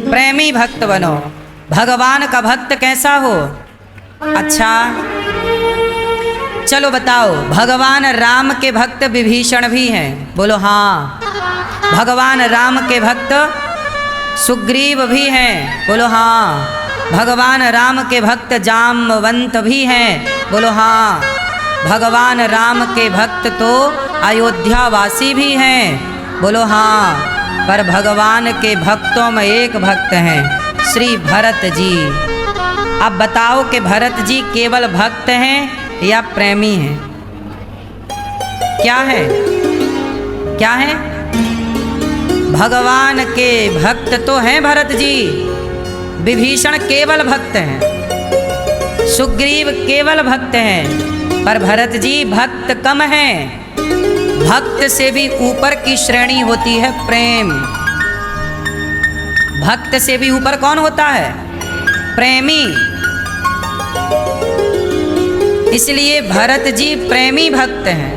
प्रेमी भक्त बनो। भगवान का भक्त कैसा हो? अच्छा चलो बताओ, भगवान राम के भक्त विभीषण भी हैं, बोलो हाँ। भगवान राम के भक्त सुग्रीव भी हैं, बोलो हाँ। भगवान राम के भक्त जामवंत भी हैं, बोलो हाँ। भगवान राम के भक्त तो अयोध्यावासी भी हैं, बोलो हाँ। पर भगवान के भक्तों में एक भक्त हैं, श्री भरत जी। अब बताओ कि भरत जी केवल भक्त हैं या प्रेमी हैं? क्या है? क्या है? भगवान के भक्त तो हैं भरत जी। विभीषण केवल भक्त हैं, सुग्रीव केवल भक्त हैं, पर भरत जी भक्त कम हैं। भक्त से भी ऊपर की श्रेणी होती है प्रेम। भक्त से भी ऊपर कौन होता है? प्रेमी। इसलिए भरत जी प्रेमी भक्त हैं,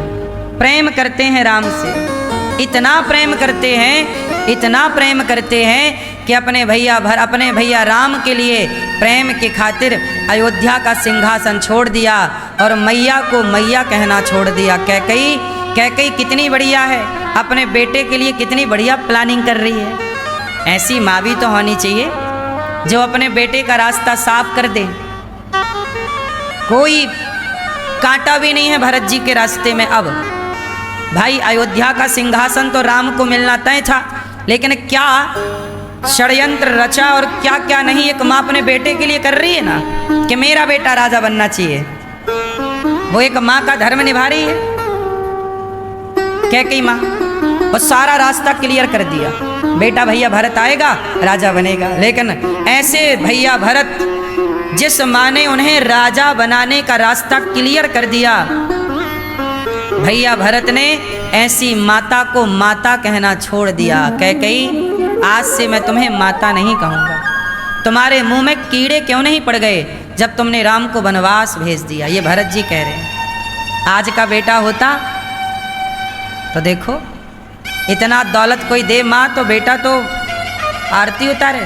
प्रेम करते हैं राम से। इतना प्रेम करते हैं, इतना प्रेम करते हैं कि अपने भैया राम के लिए प्रेम के खातिर अयोध्या का सिंहासन छोड़ दिया और मैया को मैया कहना छोड़ दिया। कैकई कितनी बढ़िया है, अपने बेटे के लिए कितनी बढ़िया प्लानिंग कर रही है। ऐसी माँ भी तो होनी चाहिए जो अपने बेटे का रास्ता साफ कर दे। कोई कांटा भी नहीं है भरत जी के रास्ते में। अब भाई अयोध्या का सिंहासन तो राम को मिलना तय था, लेकिन क्या षड्यंत्र रचा और क्या क्या नहीं एक माँ अपने बेटे के लिए कर रही है ना, कि मेरा बेटा राजा बनना चाहिए। वो एक माँ का धर्म निभा रही है कैकई माँ, और सारा रास्ता क्लियर कर दिया। बेटा भैया भरत आएगा, राजा बनेगा। लेकिन ऐसे भैया भरत, जिस माँ ने उन्हें राजा बनाने का रास्ता क्लियर कर दिया, भैया भरत ने ऐसी माता को माता कहना छोड़ दिया। कैकई, आज से मैं तुम्हें माता नहीं कहूँगा। तुम्हारे मुंह में कीड़े क्यों नहीं पड़ गए जब तुमने राम को वनवास भेज दिया? ये भरत जी कह रहे हैं। आज का बेटा होता तो देखो, इतना दौलत कोई दे माँ तो बेटा तो आरती उतारे।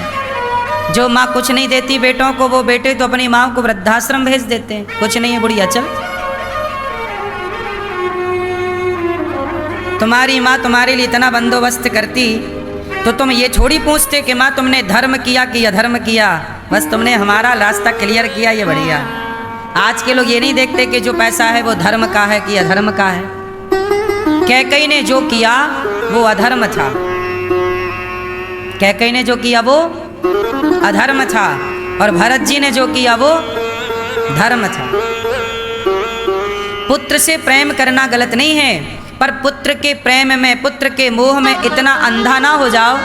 जो माँ कुछ नहीं देती बेटों को, वो बेटे तो अपनी माँ को वृद्धाश्रम भेज देते हैं। कुछ नहीं है बुढ़िया, चल। तुम्हारी माँ तुम्हारे लिए इतना बंदोबस्त करती तो तुम ये थोड़ी पूछते कि माँ तुमने धर्म किया कि अधर्म किया। बस तुमने हमारा रास्ता क्लियर किया, ये बढ़िया। आज के लोग ये नहीं देखते कि जो पैसा है वो धर्म का है कि अधर्म का है। कैकई ने जो किया वो अधर्म था। कैकई ने जो किया वो अधर्म था, और भरत जी ने जो किया वो धर्म था। पुत्र से प्रेम करना गलत नहीं है, पर पुत्र के प्रेम में, पुत्र के मोह में इतना अंधा ना हो जाओ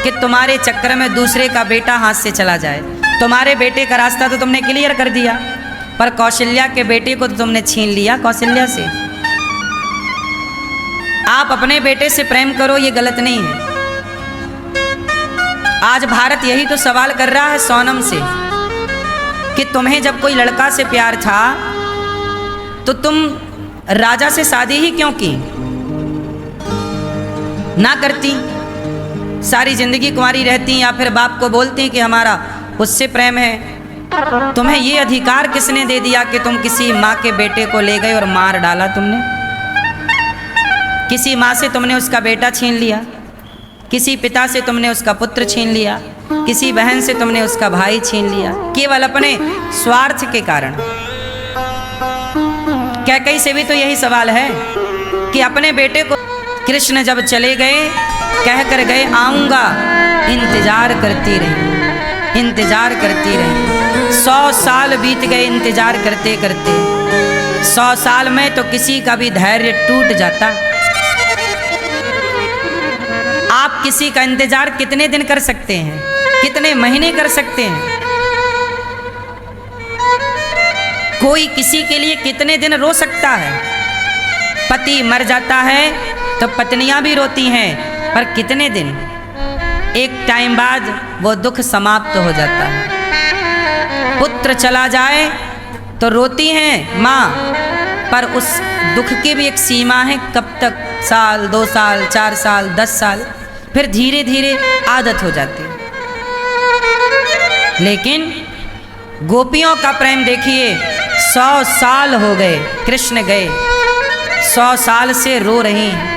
कि तुम्हारे चक्कर में दूसरे का बेटा हाथ से चला जाए। तुम्हारे बेटे का रास्ता तो तुमने क्लियर कर दिया, पर कौशल्या के बेटे को तो तुमने छीन लिया कौशल्या से। आप अपने बेटे से प्रेम करो, ये गलत नहीं है। आज भारत यही तो सवाल कर रहा है सोनम से कि तुम्हें जब कोई लड़का से प्यार था तो तुम राजा से शादी ही क्यों की? ना करती, सारी जिंदगी कुंवारी रहती, या फिर बाप को बोलती कि हमारा उससे प्रेम है। तुम्हें ये अधिकार किसने दे दिया कि तुम किसी माँ के बेटे को ले गए और मार डाला? तुमने किसी माँ से तुमने उसका बेटा छीन लिया, किसी पिता से तुमने उसका पुत्र छीन लिया, किसी बहन से तुमने उसका भाई छीन लिया, केवल अपने स्वार्थ के कारण। कैकई से भी तो यही सवाल है कि अपने बेटे को कृष्ण जब चले गए, कह कर गए आऊँगा, इंतजार करती रही, इंतजार करती रही। 100 साल बीत गए इंतजार करते करते। 100 साल में तो किसी का भी धैर्य टूट जाता। आप किसी का इंतजार कितने दिन कर सकते हैं? कितने महीने कर सकते हैं? कोई किसी के लिए कितने दिन रो सकता है? पति मर जाता है तो पत्नियां भी रोती हैं, पर कितने दिन? एक टाइम बाद वो दुख समाप्त हो जाता है। पुत्र चला जाए तो रोती हैं माँ, पर उस दुख की भी एक सीमा है। कब तक? साल, 2 साल, 4 साल, 10 साल, फिर धीरे धीरे आदत हो जाती है। लेकिन गोपियों का प्रेम देखिए, 100 साल हो गए कृष्ण गए, 100 साल से रो रही हैं।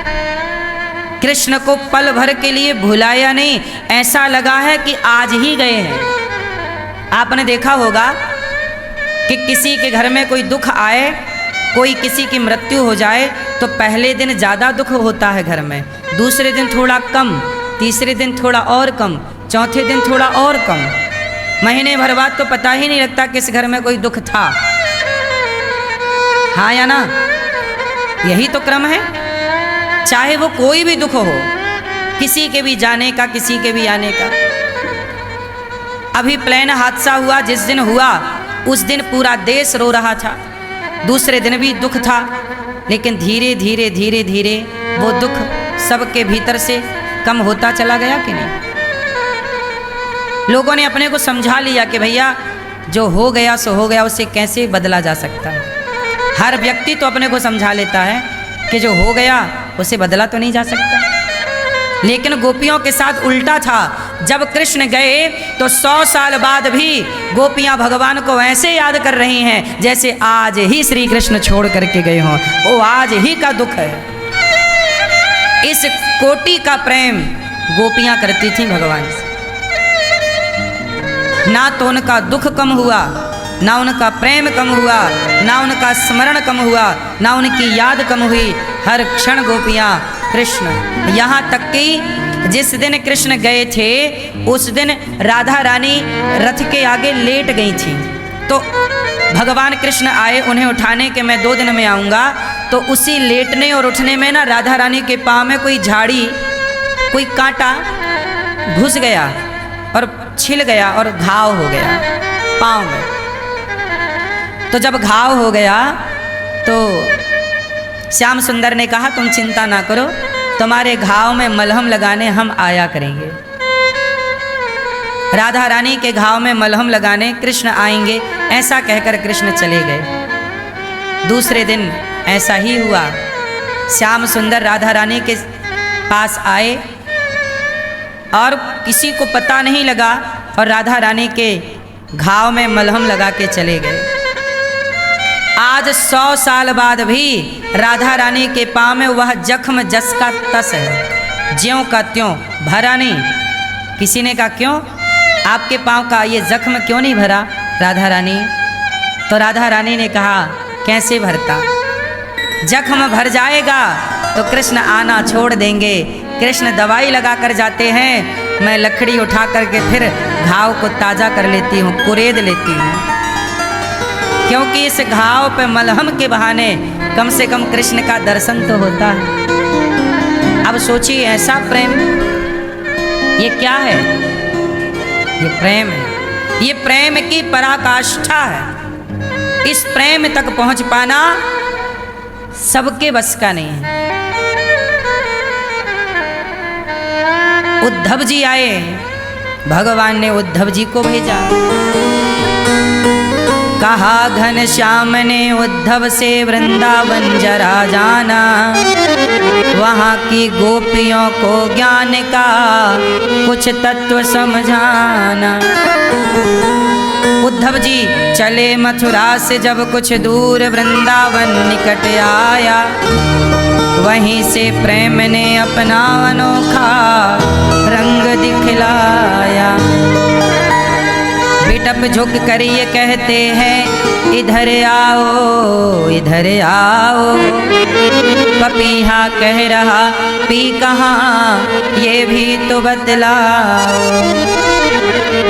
कृष्ण को पल भर के लिए भुलाया नहीं, ऐसा लगा है कि आज ही गए हैं। आपने देखा होगा कि किसी के घर में कोई दुख आए, कोई किसी की मृत्यु हो जाए तो पहले दिन ज़्यादा दुख होता है घर में, दूसरे दिन थोड़ा कम, तीसरे दिन थोड़ा और कम, चौथे दिन थोड़ा और कम, महीने भर बाद तो पता ही नहीं लगता किस घर में कोई दुख था। हाँ या ना? यही तो क्रम है, चाहे वो कोई भी दुख हो, किसी के भी जाने का, किसी के भी आने का। अभी प्लेन हादसा हुआ, जिस दिन हुआ उस दिन पूरा देश रो रहा था, दूसरे दिन भी दुख था, लेकिन धीरे धीरे धीरे धीरे वो दुख सबके भीतर से कम होता चला गया कि नहीं? लोगों ने अपने को समझा लिया कि भैया जो हो गया सो हो गया, उसे कैसे बदला जा सकता है। हर व्यक्ति तो अपने को समझा लेता है कि जो हो गया उसे बदला तो नहीं जा सकता, लेकिन गोपियों के साथ उल्टा था। जब कृष्ण गए तो 100 साल बाद भी गोपियां भगवान को ऐसे याद कर रही हैं जैसे आज ही श्री कृष्ण छोड़ करके गए हों, वो आज ही का दुख है। इस कोटि का प्रेम गोपियां करती थीं भगवान से। ना तो उनका दुख कम हुआ, ना उनका प्रेम कम हुआ, ना उनका स्मरण कम हुआ, ना उनकी याद कम हुई। हर क्षण गोपियां कृष्ण, यहाँ तक कि जिस दिन कृष्ण गए थे उस दिन राधा रानी रथ के आगे लेट गई थी। तो भगवान कृष्ण आए उन्हें उठाने के, मैं 2 दिन में आऊँगा, तो उसी लेटने और उठने में ना राधा रानी के पाँव में कोई झाड़ी, कोई कांटा घुस गया और छिल गया और घाव हो गया पाँव में। तो जब घाव हो गया तो श्याम सुंदर ने कहा तुम चिंता ना करो, तुम्हारे घाव में मलहम लगाने हम आया करेंगे। राधा रानी के घाव में मलहम लगाने कृष्ण आएंगे, ऐसा कहकर कृष्ण चले गए। दूसरे दिन ऐसा ही हुआ, श्याम सुंदर राधा रानी के पास आए और किसी को पता नहीं लगा और राधा रानी के घाव में मलहम लगा के चले गए। आज 100 साल बाद भी राधा रानी के पाँव में वह जख्म जस का तस है, ज्यों का त्यों, भरा नहीं। किसी ने कहा क्यों आपके पाँव का ये जख्म क्यों नहीं भरा राधा रानी? तो राधा रानी ने कहा कैसे भरता, जख्म भर जाएगा तो कृष्ण आना छोड़ देंगे। कृष्ण दवाई लगा कर जाते हैं, मैं लकड़ी उठा करके फिर घाव को ताज़ा कर लेती हूँ, कुरेद लेती हूँ, क्योंकि इस घाव पे मलहम के बहाने कम से कम कृष्ण का दर्शन तो होता है। अब सोचिए ऐसा प्रेम, ये क्या है? ये प्रेम है, ये प्रेम की पराकाष्ठा है। इस प्रेम तक पहुंच पाना सबके बस का नहीं है। उद्धव जी आए, भगवान ने उद्धव जी को भेजा, कहा घनश्याम ने उद्धव से वृंदावन जरा जाना, वहाँ की गोपियों को ज्ञान का कुछ तत्व समझाना। उद्धव जी चले मथुरा से जब कुछ दूर, वृंदावन निकट आया, वहीं से प्रेम ने अपना अनोखा रंग दिखलाया। बिटप झुक कर ये कहते हैं इधर आओ, इधर आओ, पपीहा कह रहा पी कहाँ ये भी तो बतलाओ।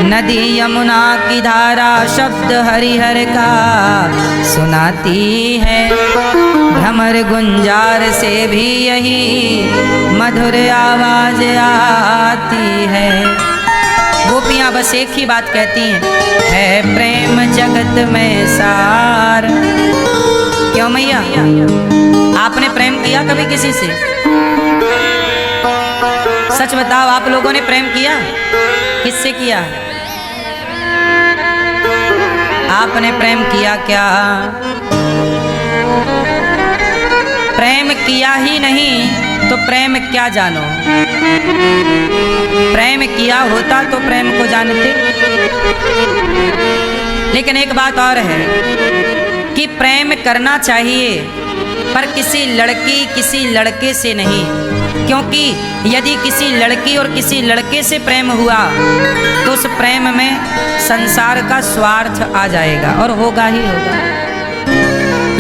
नदी यमुना की धारा शब्द हरिहर का सुनाती है, भ्रमर गुंजार से भी यही मधुर आवाज आती है। गोपियाँ बस एक ही बात कहती हैं, है प्रेम जगत में सार। क्यों मैया, आपने प्रेम किया कभी किसी से? सच बताओ, आप लोगों ने प्रेम किया? किससे किया? आपने प्रेम किया क्या? प्रेम किया ही नहीं तो प्रेम क्या जानो? प्रेम किया होता तो प्रेम को जानते। लेकिन एक बात और है कि प्रेम करना चाहिए, पर किसी लड़की किसी लड़के से नहीं, क्योंकि यदि किसी लड़की और किसी लड़के से प्रेम हुआ तो उस प्रेम में संसार का स्वार्थ आ जाएगा और होगा ही होगा।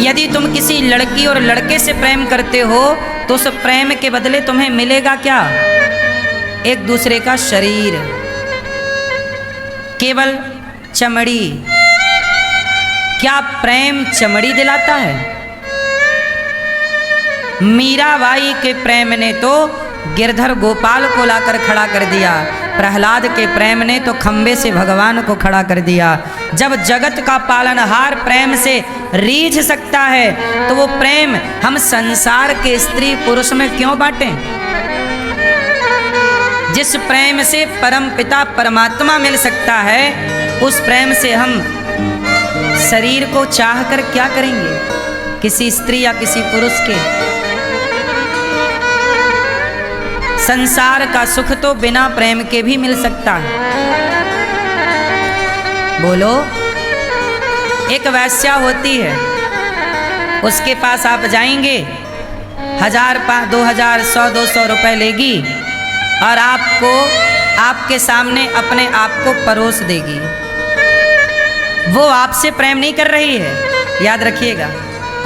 यदि तुम किसी लड़की और लड़के से प्रेम करते हो तो उस प्रेम के बदले तुम्हें मिलेगा क्या? एक दूसरे का शरीर, केवल चमड़ी। क्या प्रेम चमड़ी दिलाता है? मीराबाई के प्रेम ने तो गिरधर गोपाल को लाकर खड़ा कर दिया, प्रहलाद के प्रेम ने तो खंबे से भगवान को खड़ा कर दिया। जब जगत का पालनहार प्रेम से रीझ सकता है तो वो प्रेम हम संसार के स्त्री पुरुष में क्यों बांटें? जिस प्रेम से परम पिता परमात्मा मिल सकता है, उस प्रेम से हम शरीर को चाहकर क्या करेंगे? किसी स्त्री या किसी पुरुष के। संसार का सुख तो बिना प्रेम के भी मिल सकता है। बोलो, एक वैश्या होती है, उसके पास आप जाएंगे, 1000, 2000, 100, 200 रुपए लेगी और आपको आपके सामने अपने आप को परोस देगी। वो आपसे प्रेम नहीं कर रही है, याद रखिएगा,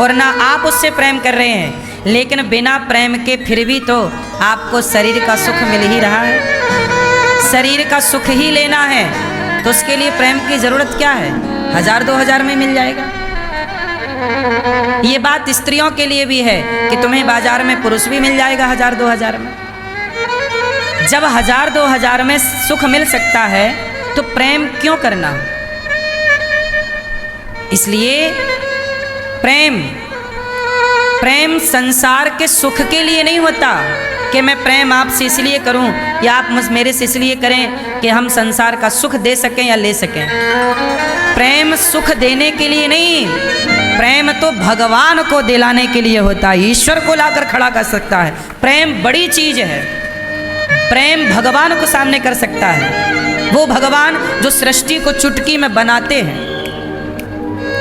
और ना आप उससे प्रेम कर रहे हैं, लेकिन बिना प्रेम के फिर भी तो आपको शरीर का सुख मिल ही रहा है। शरीर का सुख ही लेना है तो उसके लिए प्रेम की जरूरत क्या है? 1000, 2000 में मिल जाएगा। ये बात स्त्रियों के लिए भी है कि तुम्हें बाजार में पुरुष भी मिल जाएगा 1000, 2000 में। जब 1000, 2000 में सुख मिल सकता है तो प्रेम क्यों करना? इसलिए प्रेम संसार के सुख के लिए नहीं होता कि मैं प्रेम आपसे इसलिए करूं या आप मेरे से इसलिए करें कि हम संसार का सुख दे सकें या ले सकें। प्रेम सुख देने के लिए नहीं, प्रेम तो भगवान को दिलाने के लिए होता है, ईश्वर को लाकर खड़ा कर सकता है। प्रेम बड़ी चीज है, प्रेम भगवान को सामने कर सकता है। वो भगवान जो सृष्टि को चुटकी में बनाते हैं,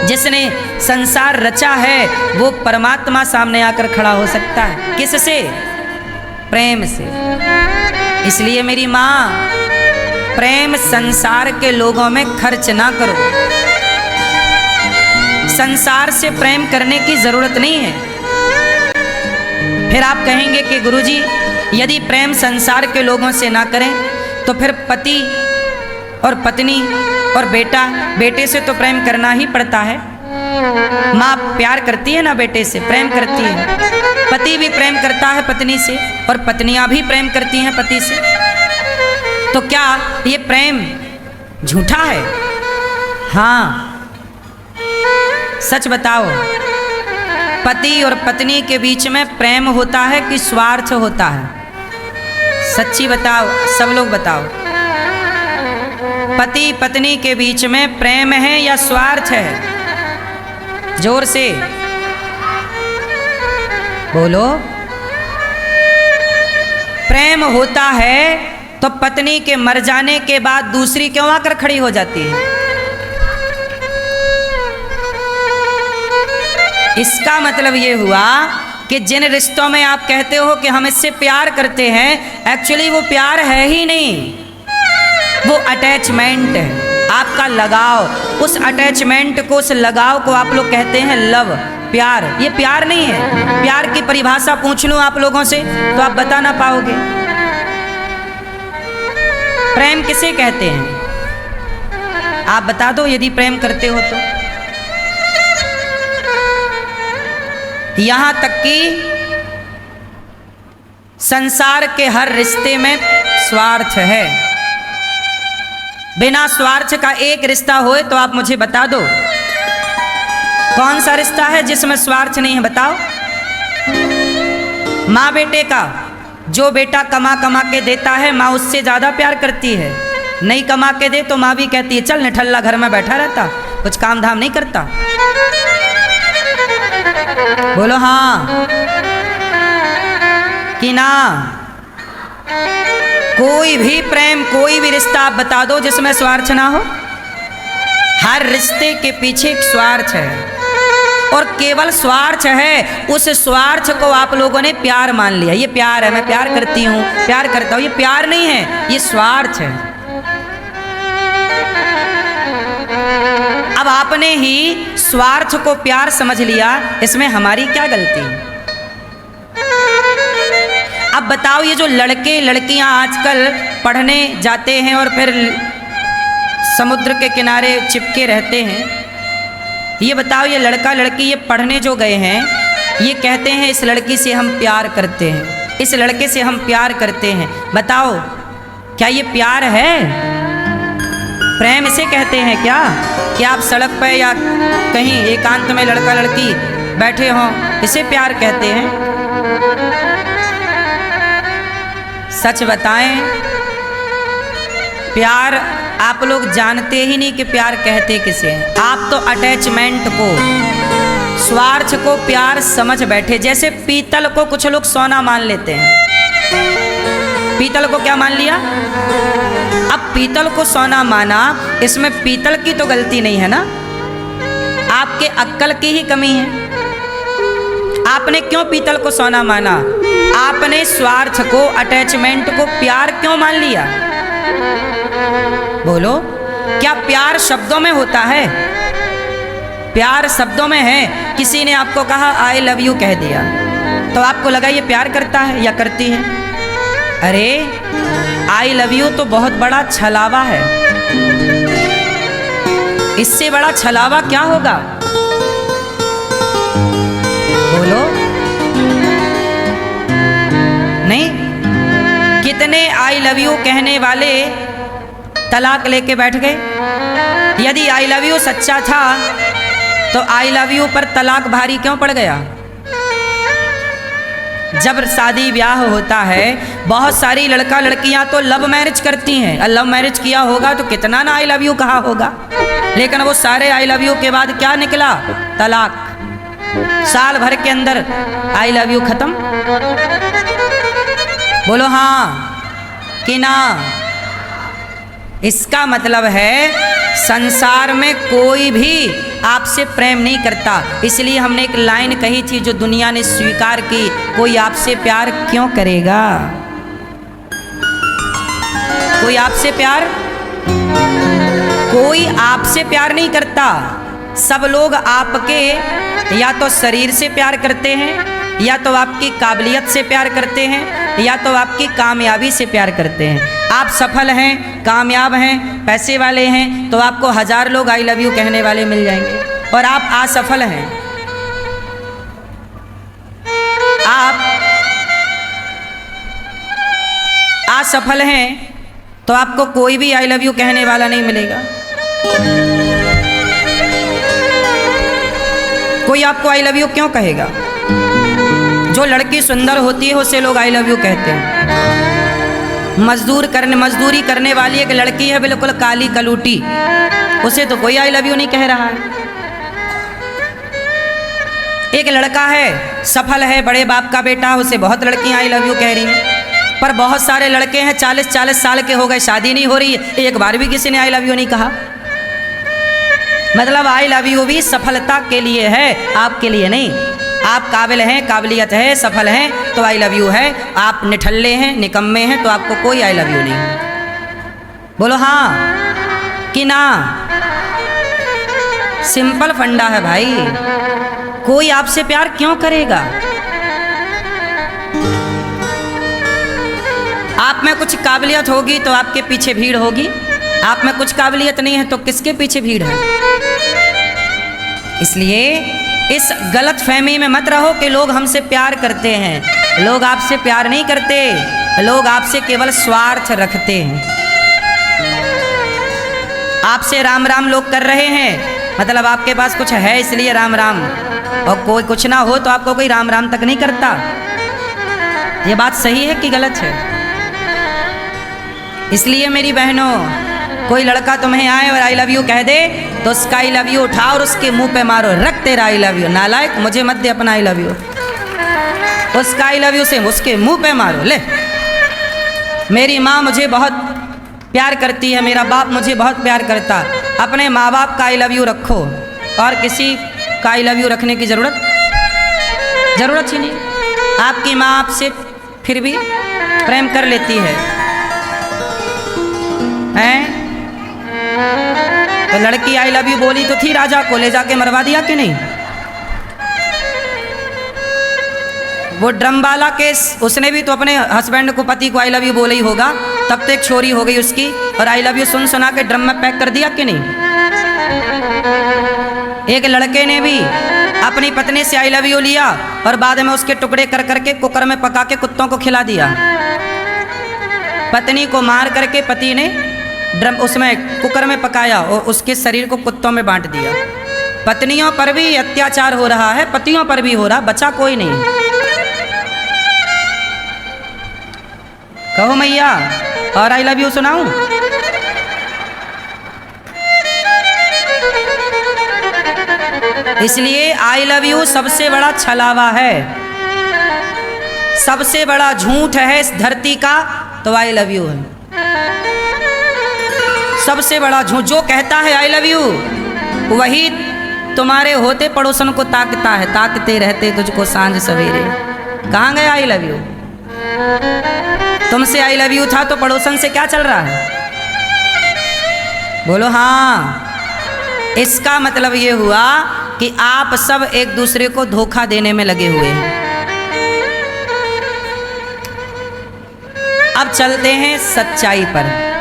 जिसने संसार रचा है, वो परमात्मा सामने आकर खड़ा हो सकता है। किससे? प्रेम से। इसलिए मेरी माँ, प्रेम संसार के लोगों में खर्च ना करो। संसार से प्रेम करने की जरूरत नहीं है। फिर आप कहेंगे कि गुरुजी, यदि प्रेम संसार के लोगों से ना करें तो फिर पति और पत्नी और बेटे से तो प्रेम करना ही पड़ता है। माँ प्यार करती है ना बेटे से, प्रेम करती है। पति भी प्रेम करता है पत्नी से और पत्नियां भी प्रेम करती हैं पति से। तो क्या ये प्रेम झूठा है? हाँ, सच बताओ, पति और पत्नी के बीच में प्रेम होता है कि स्वार्थ होता है? सच्ची बताओ, सब लोग बताओ। पति पत्नी के बीच में प्रेम है या स्वार्थ है? जोर से बोलो। प्रेम होता है तो पत्नी के मर जाने के बाद दूसरी क्यों आकर खड़ी हो जाती है? इसका मतलब ये हुआ कि जिन रिश्तों में आप कहते हो कि हम इससे प्यार करते हैं, एक्चुअली वो प्यार है ही नहीं, वो अटैचमेंट है, आपका लगाव। उस अटैचमेंट को, उस लगाव को आप लोग कहते हैं लव, प्यार। ये प्यार नहीं है। प्यार की परिभाषा पूछ लूं आप लोगों से तो आप बता ना पाओगे। प्रेम किसे कहते हैं? आप बता दो यदि प्रेम करते हो तो। यहां तक कि संसार के हर रिश्ते में स्वार्थ है। बिना स्वार्थ का एक रिश्ता होए तो आप मुझे बता दो, कौन सा रिश्ता है जिसमें स्वार्थ नहीं है? बताओ। माँ बेटे का, जो बेटा कमा कमा के देता है, माँ उससे ज्यादा प्यार करती है। नहीं कमा के दे तो माँ भी कहती है चल निठल्ला घर में बैठा रहता, कुछ काम धाम नहीं करता। बोलो हाँ कि ना? कोई भी प्रेम, कोई भी रिश्ता आप बता दो जिसमें स्वार्थ ना हो। हर रिश्ते के पीछे एक स्वार्थ है, और केवल स्वार्थ है, उस स्वार्थ को आप लोगों ने प्यार मान लिया। ये प्यार है, मैं प्यार करती हूँ, प्यार करता हूँ। ये प्यार नहीं है, ये स्वार्थ है। अब आपने ही स्वार्थ को प्यार समझ लिया, इसमें हमारी क्या गलती है? अब बताओ, ये जो लड़के लड़कियां आजकल पढ़ने जाते हैं और फिर समुद्र के किनारे चिपके रहते हैं, ये बताओ, ये लड़का लड़की ये पढ़ने जो गए हैं, ये कहते हैं इस लड़की से हम प्यार करते हैं, इस लड़के से हम प्यार करते हैं। बताओ, क्या ये प्यार है? प्रेम इसे कहते हैं क्या? कि आप सड़क पर या कहीं एकांत में लड़का लड़की बैठे हों, इसे प्यार कहते हैं? सच बताएं, प्यार आप लोग जानते ही नहीं कि प्यार कहते किसे हैं। आप तो अटैचमेंट को, स्वार्थ को प्यार समझ बैठे। जैसे पीतल को कुछ लोग सोना मान लेते हैं। पीतल को क्या मान लिया? अब पीतल को सोना माना, इसमें पीतल की तो गलती नहीं है ना, आपके अक्ल की ही कमी है। आपने क्यों पीतल को सोना माना? आपने स्वार्थ को, अटैचमेंट को प्यार क्यों मान लिया? बोलो, क्या प्यार शब्दों में होता है? प्यार शब्दों में है। किसी ने आपको कहा आई लव यू कह दिया, तो आपको लगा ये प्यार करता है या करती है? अरे आई लव यू तो बहुत बड़ा छलावा है। इससे बड़ा छलावा क्या होगा? बोलो, नहीं? कितने आई लव यू कहने वाले तलाक लेके बैठ गए। यदि आई लव यू सच्चा था तो आई लव यू पर तलाक भारी क्यों पड़ गया? जब शादी ब्याह होता है, बहुत सारी लड़का लड़कियां तो लव मैरिज करती हैं। और लव मैरिज किया होगा तो कितना ना आई लव यू कहा होगा, लेकिन वो सारे आई लव यू के बाद क्या निकला? तलाक। साल भर के अंदर आई लव यू खत्म। बोलो हाँ कि ना? इसका मतलब है संसार में कोई भी आपसे प्रेम नहीं करता। इसलिए हमने एक लाइन कही थी जो दुनिया ने स्वीकार की, कोई आपसे प्यार क्यों करेगा? कोई आपसे प्यार, कोई आपसे प्यार नहीं करता। सब लोग आपके या तो शरीर से प्यार करते हैं, या तो आपकी काबिलियत से प्यार करते हैं, या तो आपकी कामयाबी से प्यार करते हैं। आप सफल हैं, कामयाब हैं, पैसे वाले हैं, तो आपको 1000 लोग आई लव यू कहने वाले मिल जाएंगे। और आप असफल हैं, आप असफल हैं, तो आपको कोई भी आई लव यू कहने वाला नहीं मिलेगा। कोई आपको आई लव यू क्यों कहेगा? जो लड़की सुंदर होती है उसे लोग आई लव यू कहते हैं। मजदूरी करने वाली एक लड़की है बिल्कुल काली कलूटी, उसे तो कोई आई लव यू नहीं कह रहा है। एक लड़का है, सफल है, बड़े बाप का बेटा, उसे बहुत लड़कियां आई लव यू कह रही हैं। पर बहुत सारे लड़के हैं 40-40 साल के हो गए, शादी नहीं हो रही है, एक बार भी किसी ने आई लव यू नहीं कहा। मतलब आई लव यू भी सफलता के लिए है, आपके लिए नहीं। आप काबिल हैं, काबिलियत है, सफल हैं तो आई लव यू है। आप निठल्ले हैं, निकम्मे हैं तो आपको कोई आई लव यू नहीं। बोलो हाँ कि ना? सिंपल फंडा है भाई। कोई आपसे प्यार क्यों करेगा? आप में कुछ काबिलियत होगी तो आपके पीछे भीड़ होगी, आप में कुछ काबिलियत नहीं है तो किसके पीछे भीड़ है? इसलिए इस गलत फहमी में मत रहो कि लोग हमसे प्यार करते हैं। लोग आपसे प्यार नहीं करते, लोग आपसे केवल स्वार्थ रखते हैं। आपसे राम राम लोग कर रहे हैं, मतलब आपके पास कुछ है इसलिए राम राम, और कोई कुछ ना हो तो आपको कोई राम राम तक नहीं करता। ये बात सही है कि गलत है? इसलिए मेरी बहनों, कोई लड़का तुम्हें आए और आई लव यू कह दे तो उसका आई लव यू उठाओ और उसके मुंह पे मारो, रख तेरा आई लव यू, नालायक मुझे मत दे अपना आई लव यू। उसका आई लव यू से उसके मुंह पे मारो, ले मेरी माँ मुझे बहुत प्यार करती है, मेरा बाप मुझे बहुत प्यार करता। अपने माँ बाप का आई लव यू रखो और किसी का आई लव यू रखने की ज़रूरत ही नहीं। आपकी माँ आपसे फिर भी प्रेम कर लेती है, हैं? तो लड़की आई लव यू बोली तो थी, राजा को ले जाके मरवा दिया कि नहीं? वो ड्रम वाला केस, उसने भी तो अपने हस्बैंड को, पति को आई लव यू बोला ही होगा, तब तो एक छोरी हो गई उसकी, और आई लव यू सुन सुना के ड्रम में पैक कर दिया कि नहीं? एक लड़के ने भी अपनी पत्नी से आई लव यू लिया और बाद में उसके टुकड़े कर करके कुकर में पका के कुत्तों को खिला दिया। पत्नी को मार करके पति ने ड्रम उसमें कुकर में पकाया और उसके शरीर को कुत्तों में बांट दिया। पत्नियों पर भी अत्याचार हो रहा है, पतियों पर भी हो रहा, बचा कोई नहीं। कहो मैया और आई लव यू सुनाऊं? इसलिए आई लव यू सबसे बड़ा छलावा है, सबसे बड़ा झूठ है इस धरती का, तो आई लव यू है सबसे बड़ा झूठ। जो कहता है आई लव यू वही तुम्हारे होते पड़ोसन को ताकता है, ताकते रहते तुझको सांझ सवेरे। कहाँ गया आई लव यू? तुमसे आई लव यू था तो पड़ोसन से क्या चल रहा है? बोलो हाँ। इसका मतलब ये हुआ कि आप सब एक दूसरे को धोखा देने में लगे हुए हैं। अब चलते हैं सच्चाई पर।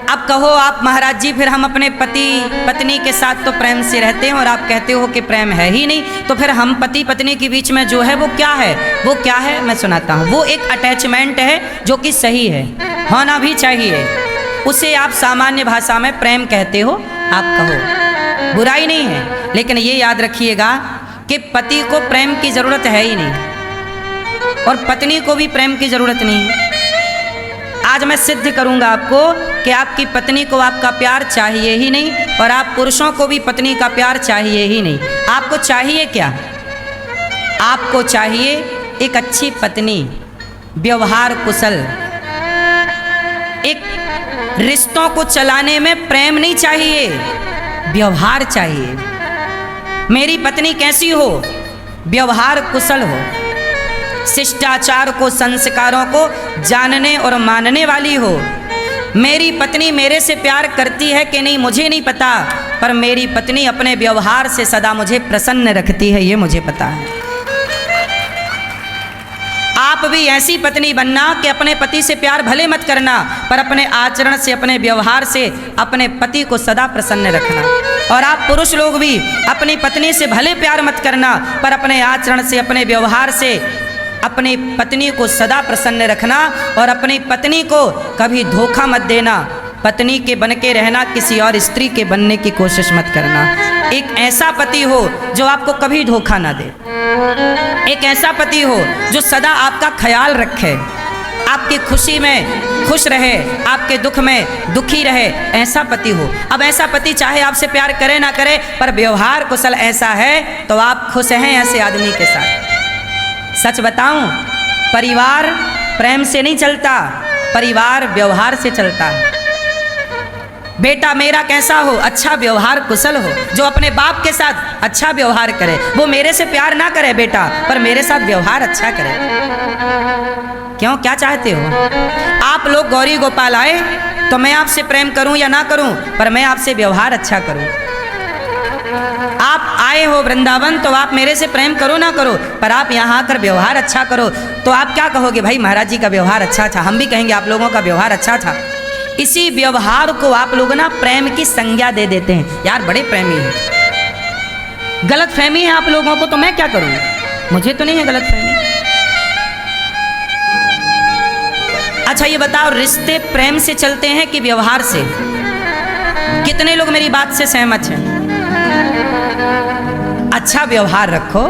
अब कहो आप महाराज जी, फिर हम अपने पति पत्नी के साथ तो प्रेम से रहते हैं और आप कहते हो कि प्रेम है ही नहीं, तो फिर हम पति पत्नी के बीच में जो है वो क्या है? वो क्या है मैं सुनाता हूँ। वो एक अटैचमेंट है जो कि सही है, होना भी चाहिए। उसे आप सामान्य भाषा में प्रेम कहते हो, आप कहो, बुराई नहीं है। लेकिन ये याद रखिएगा कि पति को प्रेम की ज़रूरत है ही नहीं और पत्नी को भी प्रेम की ज़रूरत नहीं है। आज मैं सिद्ध करूंगा आपको कि आपकी पत्नी को आपका प्यार चाहिए ही नहीं और आप पुरुषों को भी पत्नी का प्यार चाहिए ही नहीं। आपको चाहिए क्या? आपको चाहिए एक अच्छी पत्नी, व्यवहार कुशल। एक रिश्तों को चलाने में प्रेम नहीं चाहिए, व्यवहार चाहिए। मेरी पत्नी कैसी हो? व्यवहार कुशल हो, शिष्टाचार को, संस्कारों को जानने और मानने वाली हो। मेरी पत्नी मेरे से प्यार करती है कि नहीं मुझे नहीं पता, पर मेरी पत्नी अपने व्यवहार से सदा मुझे प्रसन्न रखती है, ये मुझे पता है। आप भी ऐसी पत्नी बनना कि अपने पति से प्यार भले मत करना, पर अपने आचरण से, अपने व्यवहार से अपने पति को सदा प्रसन्न रखना। और आप पुरुष लोग भी अपनी पत्नी से भले प्यार मत करना, पर अपने आचरण से, अपने व्यवहार से अपनी पत्नी को सदा प्रसन्न रखना और अपनी पत्नी को कभी धोखा मत देना। पत्नी के बन के रहना, किसी और स्त्री के बनने की कोशिश मत करना। एक ऐसा पति हो जो आपको कभी धोखा ना दे, एक ऐसा पति हो जो सदा आपका ख्याल रखे, आपकी खुशी में खुश रहे, आपके दुख में दुखी रहे, ऐसा पति हो। अब ऐसा पति चाहे आपसे प्यार करे ना करे, पर व्यवहार कुशल ऐसा है तो आप खुश हैं ऐसे आदमी के साथ। सच बताऊं, परिवार प्रेम से नहीं चलता, परिवार व्यवहार से चलता है। बेटा मेरा कैसा हो? अच्छा व्यवहार कुशल हो, जो अपने बाप के साथ अच्छा व्यवहार करे। वो मेरे से प्यार ना करे बेटा, पर मेरे साथ व्यवहार अच्छा करे। क्यों, क्या चाहते हो आप लोग? गौरी गोपाल आए तो मैं आपसे प्रेम करूं या ना करूं, पर मैं आपसे व्यवहार अच्छा करूं। आप आए हो वृंदावन तो आप मेरे से प्रेम करो ना करो, पर आप यहाँ आकर व्यवहार अच्छा करो। तो आप क्या कहोगे? भाई महाराज जी का व्यवहार अच्छा था, हम भी कहेंगे आप लोगों का व्यवहार अच्छा था। इसी व्यवहार को आप लोग ना प्रेम की संज्ञा दे देते हैं। यार बड़े प्रेमी हैं। गलत फहमी है आप लोगों को, तो मैं क्या करूं? मुझे तो नहीं है गलत फहमी। अच्छा ये बताओ, रिश्ते प्रेम से चलते हैं कि व्यवहार से? कितने लोग मेरी बात से सहमत हैं? अच्छा व्यवहार रखो।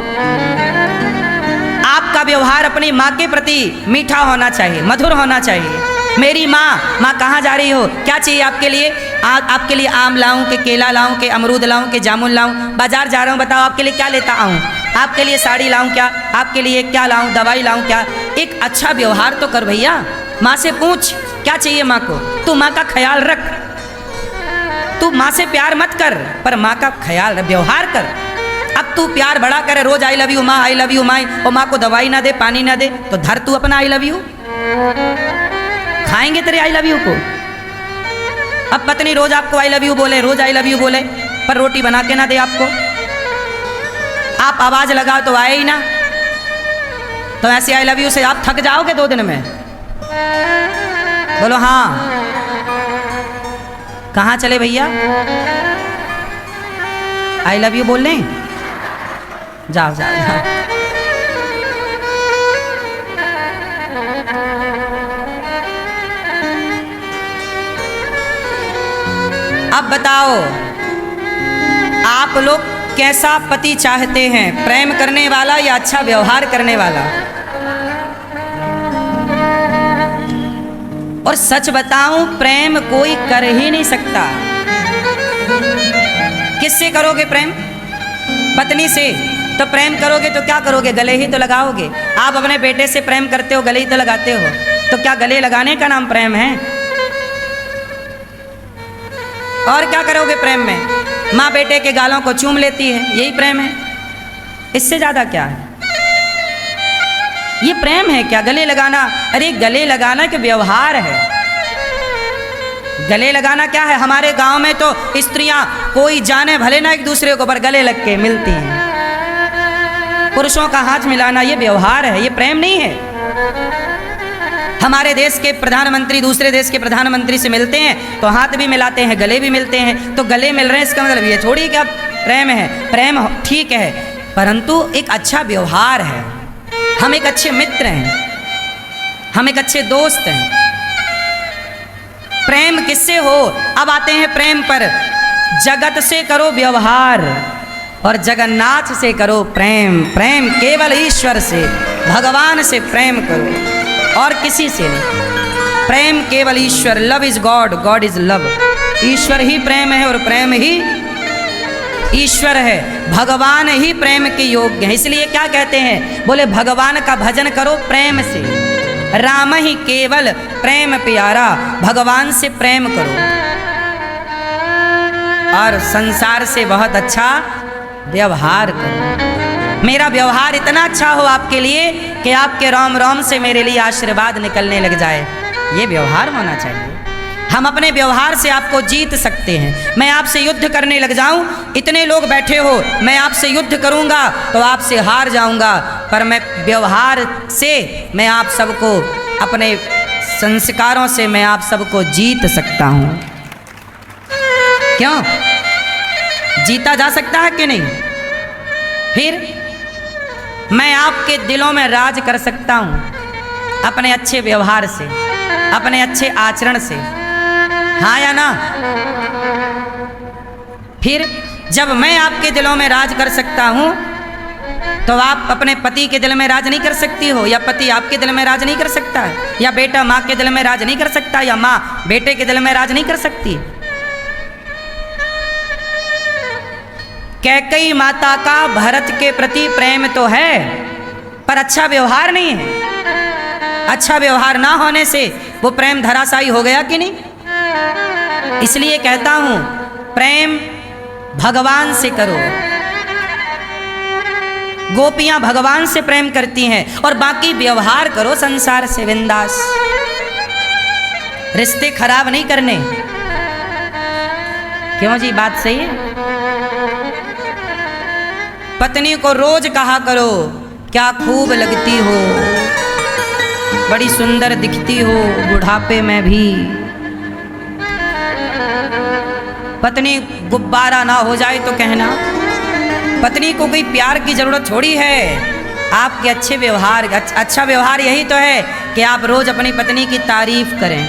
आपका व्यवहार अपनी माँ के प्रति मीठा होना चाहिए, मधुर होना चाहिए। मेरी माँ कहाँ जा रही हो? क्या चाहिए आपके लिए? आपके लिए आम लाऊं कि केला लाऊं कि अमरूद लाऊं कि जामुन लाऊं? बाजार जा रहा हूँ, बताओ आपके लिए क्या लेता आऊँ? आपके लिए साड़ी लाऊं क्या, आपके लिए क्या लाऊं, दवाई लाऊं क्या। एक अच्छा व्यवहार तो कर भैया। माँ से पूछ क्या चाहिए माँ को, तू माँ का ख्याल रख। तू माँ से प्यार मत कर, पर माँ का ख्याल व्यवहार कर। अब तू प्यार बड़ा करे, रोज आई लव यू माँ, आई लव यू माँ, और माँ को दवाई ना दे, पानी ना दे, तो धर तू अपना आई लव यू। खाएंगे तेरे आई लव यू को। अब पत्नी रोज आपको आई लव यू बोले, रोज आई लव यू बोले, पर रोटी बना के ना दे आपको, आप आवाज लगाओ तो आए ही ना, तो ऐसे आई लव यू से आप थक जाओगे 2 दिन में। बोलो हाँ। कहाँ चले भैया, आई लव यू बोल लें, जाओ जाओ जाओ। अब बताओ आप लोग कैसा पति चाहते हैं, प्रेम करने वाला या अच्छा व्यवहार करने वाला। और सच बताऊं, प्रेम कोई कर ही नहीं सकता। किससे करोगे प्रेम, पत्नी से। तो प्रेम करोगे तो क्या करोगे, गले ही तो लगाओगे। आप अपने बेटे से प्रेम करते हो, गले ही तो लगाते हो, तो क्या गले लगाने का नाम प्रेम है। और क्या करोगे प्रेम में, माँ बेटे के गालों को चूम लेती है, यही प्रेम है। इससे ज्यादा क्या है, ये प्रेम है क्या गले लगाना। अरे गले लगाना के व्यवहार है। गले लगाना क्या है, हमारे गांव में तो स्त्रियां कोई जाने भले ना एक दूसरे को, पर गले लग के मिलती हैं। पुरुषों का हाथ मिलाना ये व्यवहार है, ये प्रेम नहीं है। हमारे देश के प्रधानमंत्री दूसरे देश के प्रधानमंत्री से मिलते हैं तो हाथ भी मिलाते हैं, गले भी मिलते हैं, तो गले मिल रहे हैं, इसका मतलब ये थोड़ी क्या प्रेम है। प्रेम ठीक है, परंतु एक अच्छा व्यवहार है। हम एक अच्छे मित्र हैं, हम एक अच्छे दोस्त हैं। प्रेम किससे हो, अब आते हैं प्रेम पर। जगत से करो व्यवहार और जगन्नाथ से करो प्रेम। प्रेम केवल ईश्वर से, भगवान से प्रेम करो और किसी से नहीं। प्रेम केवल ईश्वर, love is God, God is love. ईश्वर ही प्रेम है और प्रेम ही ईश्वर है। भगवान ही प्रेम के योग्य हैं। इसलिए क्या कहते हैं, बोले भगवान का भजन करो प्रेम से, राम ही केवल प्रेम प्यारा। भगवान से प्रेम करो और संसार से बहुत अच्छा व्यवहार करो। मेरा व्यवहार इतना अच्छा हो आपके लिए कि आपके रोम रोम से मेरे लिए आशीर्वाद निकलने लग जाए, ये व्यवहार होना चाहिए। हम अपने व्यवहार से आपको जीत सकते हैं। मैं आपसे युद्ध करने लग जाऊं, इतने लोग बैठे हो, मैं आपसे युद्ध करूंगा तो आपसे हार जाऊंगा, पर मैं व्यवहार से मैं आप सबको, अपने संस्कारों से मैं आप सबको जीत सकता हूं। क्यों जीता जा सकता है कि नहीं। फिर मैं आपके दिलों में राज कर सकता हूं अपने अच्छे व्यवहार से, अपने अच्छे आचरण से, हाँ या ना। फिर जब मैं आपके दिलों में राज कर सकता हूं तो आप अपने पति के दिल में राज नहीं कर सकती हो, या पति आपके दिल में राज नहीं कर सकता है, या बेटा माँ के दिल में राज नहीं कर सकता, या माँ बेटे के दिल में राज नहीं कर सकती। कैकेयी माता का भरत के प्रति प्रेम तो है, पर अच्छा व्यवहार नहीं है। अच्छा व्यवहार ना होने से वो प्रेम धराशायी हो गया कि नहीं। इसलिए कहता हूं प्रेम भगवान से करो। गोपियां भगवान से प्रेम करती हैं और बाकी व्यवहार करो संसार से बिंदास। रिश्ते खराब नहीं करने। क्यों जी, बात सही है। पत्नी को रोज कहा करो क्या खूब लगती हो, बड़ी सुंदर दिखती हो बुढ़ापे में भी। पत्नी गुब्बारा ना हो जाए तो कहना। पत्नी को कोई प्यार की जरूरत थोड़ी है, आपके अच्छे व्यवहार। अच्छा व्यवहार यही तो है कि आप रोज अपनी पत्नी की तारीफ करें।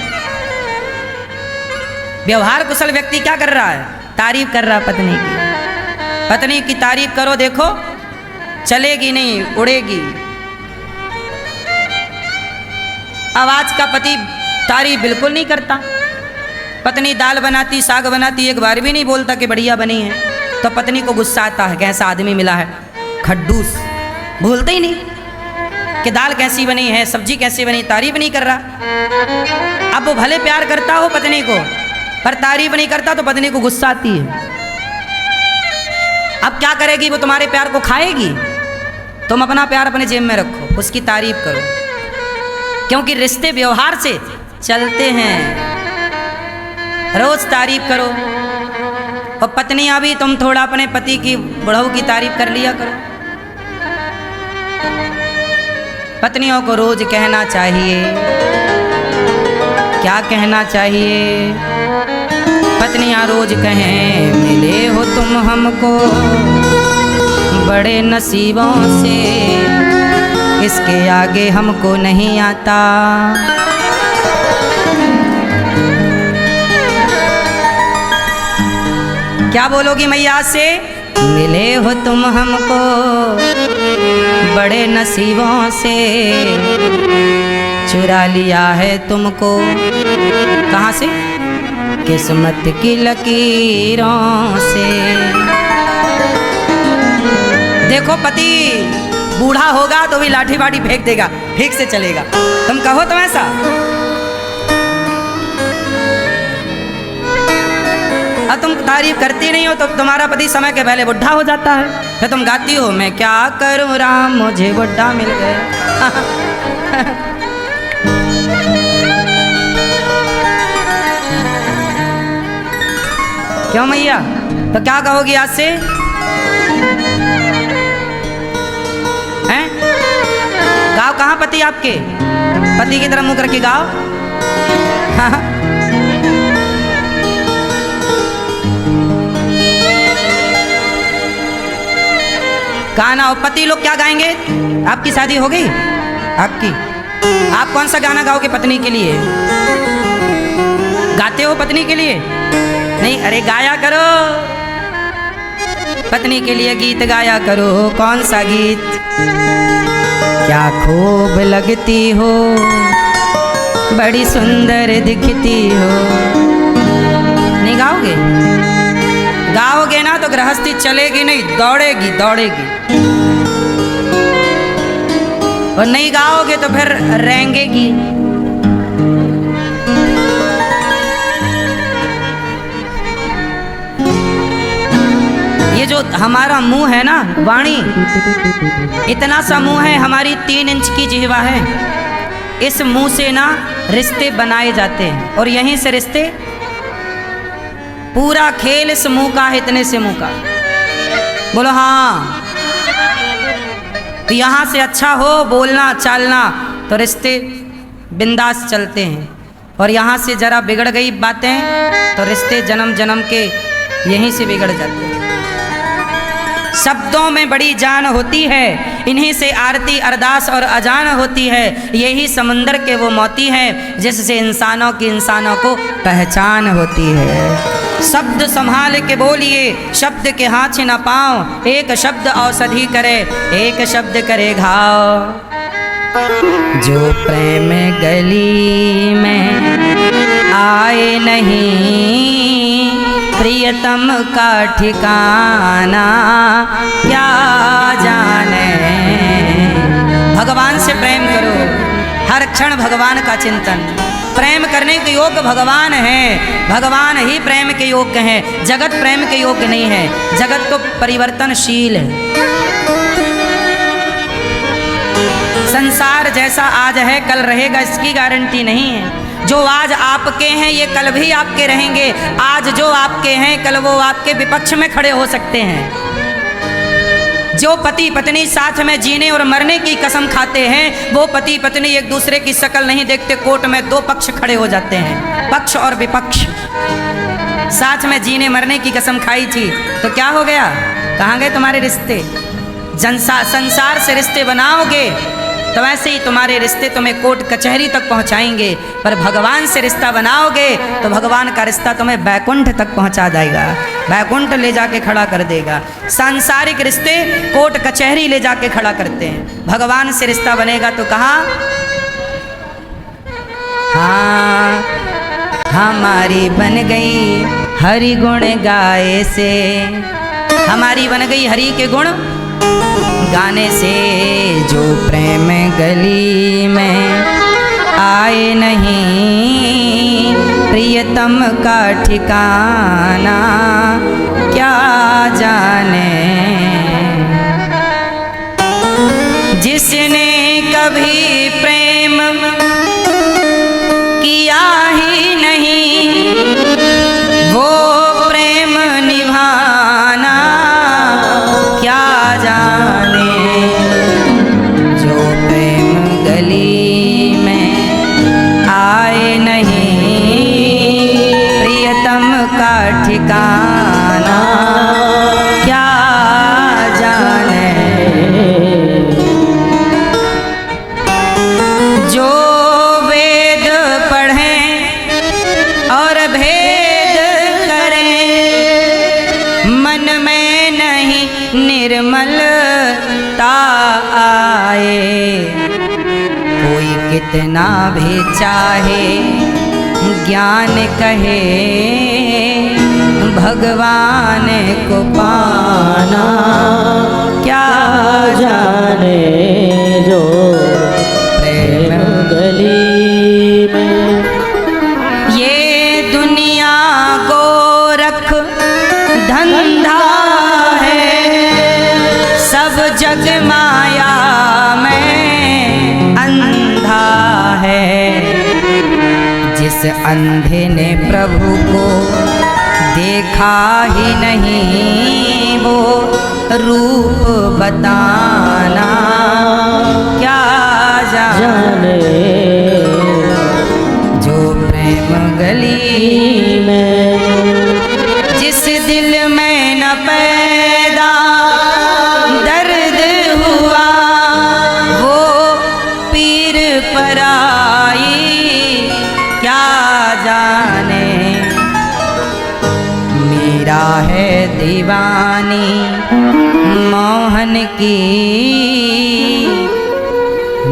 व्यवहार कुशल व्यक्ति क्या कर रहा है, तारीफ कर रहा है पत्नी की। पत्नी की तारीफ करो, देखो चलेगी नहीं उड़ेगी। अब आज का पति तारीफ बिल्कुल नहीं करता। पत्नी दाल बनाती, साग बनाती, एक बार भी नहीं बोलता कि बढ़िया बनी है, तो पत्नी को गुस्सा आता है, कैसा आदमी मिला है, खड्डूस, भूलते ही नहीं कि दाल कैसी बनी है, सब्जी कैसी बनी, तारीफ नहीं कर रहा। अब वो भले प्यार करता हो पत्नी को, पर तारीफ नहीं करता तो पत्नी को गुस्सा आती है। अब क्या करेगी, वो तुम्हारे प्यार को खाएगी। तुम अपना प्यार अपने जेब में रखो, उसकी तारीफ करो, क्योंकि रिश्ते व्यवहार से चलते हैं। रोज तारीफ करो। और पत्नियां भी तुम थोड़ा अपने पति की बहू की तारीफ कर लिया करो। पत्नियों को रोज कहना चाहिए। क्या कहना चाहिए? पत्नियां रोज कहें, मिले हो तुम हमको बड़े नसीबों से, इसके आगे हमको नहीं आता। क्या बोलोगी मैया से? मिले हो तुम हमको बड़े नसीबों से, चुरा लिया है तुमको। कहाँ से? किस्मत की लकीरों से। देखो पति बूढ़ा होगा तो भी लाठी बाठी फेंक देगा, ठीक से चलेगा। तुम कहो तो ऐसा। अब तुम तारीफ करती नहीं हो तो तुम्हारा पति समय के पहले बुढ़ा हो जाता है। फिर तुम गाती हो, मैं क्या करूं राम मुझे बुढ़ा मिल गया। क्यों मैया? तो क्या कहोगी आज से? हैं? गाओ, कहाँ पति आपके? पति की तरफ मुंह करके गाओ। गाना। और पति लोग क्या गाएंगे? आपकी शादी हो गई आपकी, आप कौन सा गाना गाओगे पत्नी के लिए? गाते हो पत्नी के लिए? नहीं, अरे गाया करो, पत्नी के लिए गीत गाया करो। कौन सा गीत? क्या खूब लगती हो, बड़ी सुंदर दिखती हो। नहीं गाओगे? गाओगे ना तो गृहस्थी चलेगी नहीं, दौड़ेगी दौड़ेगी। और नहीं गाओगे तो फिर रेंगेगी। ये जो हमारा मुंह है ना, वाणी, इतना सा मुंह है, हमारी 3 इंच की जिह्वा है। इस मुंह से ना रिश्ते बनाए जाते हैं, और यहीं से रिश्ते, पूरा खेल इस मुंह का है, इतने से मुंह का। बोलो हाँ। तो यहाँ से अच्छा हो बोलना चालना तो रिश्ते बिंदास चलते हैं, और यहाँ से जरा बिगड़ गई बातें तो रिश्ते जन्म जन्म के यहीं से बिगड़ जाते हैं। शब्दों में बड़ी जान होती है, इन्हीं से आरती अरदास और अजान होती है। यही समुंदर के वो मोती हैं जिससे इंसानों की इंसानों को पहचान होती है। शब्द संभाल के बोलिए, शब्द के हाथ न पाओ। एक शब्द औषधि करे, एक शब्द करे घाव। जो प्रेम गली में आए नहीं, प्रियतम का ठिकाना क्या जाने। भगवान से प्रेम करो, हर क्षण भगवान का चिंतन। प्रेम करने के योग्य भगवान हैं, भगवान ही प्रेम के योग्य हैं। जगत प्रेम के योग्य नहीं है, जगत तो परिवर्तनशील है। संसार जैसा आज है कल रहेगा, इसकी गारंटी नहीं है। जो आज आपके हैं ये कल भी आपके रहेंगे। आज जो आपके हैं कल वो आपके विपक्ष में खड़े हो सकते हैं। जो पति पत्नी साथ में जीने और मरने की कसम खाते हैं, वो पति पत्नी एक दूसरे की शक्ल नहीं देखते, कोर्ट में 2 पक्ष खड़े हो जाते हैं, पक्ष और विपक्ष। साथ में जीने मरने की कसम खाई थी तो क्या हो गया? कहाँ गए तुम्हारे रिश्ते? संसार से रिश्ते बनाओगे तो वैसे ही तुम्हारे रिश्ते तुम्हें कोर्ट कचहरी तक पहुंचाएंगे, पर भगवान से रिश्ता बनाओगे तो भगवान का रिश्ता तुम्हें वैकुंठ तक पहुंचा जाएगा, वैकुंठ ले जाके खड़ा कर देगा। सांसारिक रिश्ते कोर्ट कचहरी ले जाके खड़ा करते हैं, भगवान से रिश्ता बनेगा तो कहाँ? हाँ, हमारी बन गई हरि गुण गाए से, हमारी बन गई हरि के गुण गाने से जो प्रेम गली में आए नहीं, प्रियतम का ठिकाना क्या जाने। जिसने कभी प्रेम किया ही नहीं, वो प्रेम निभाना क्या जाने। जो प्रेम गली में आए नहीं, प्रियतम का ठिकाना क्या जाने। जो वेद पढ़ें और भेद करें, मन में नहीं निर्मलता आए। कोई कितना भी चाहे ज्ञान कहे, भगवान को पाना क्या जाने। जो प्रेम गली में, ये दुनिया गोरख धंधा है, सब जग माया में अंधा है। जिस अंधे ने प्रभु को देखा ही नहीं, वो रूप बताना क्या जाने। जो प्रेम गली में, जिस दिल में न पैदा दर्द हुआ, वो पीर पराई क्या जाने। मीरा है दीवानी मोहन की,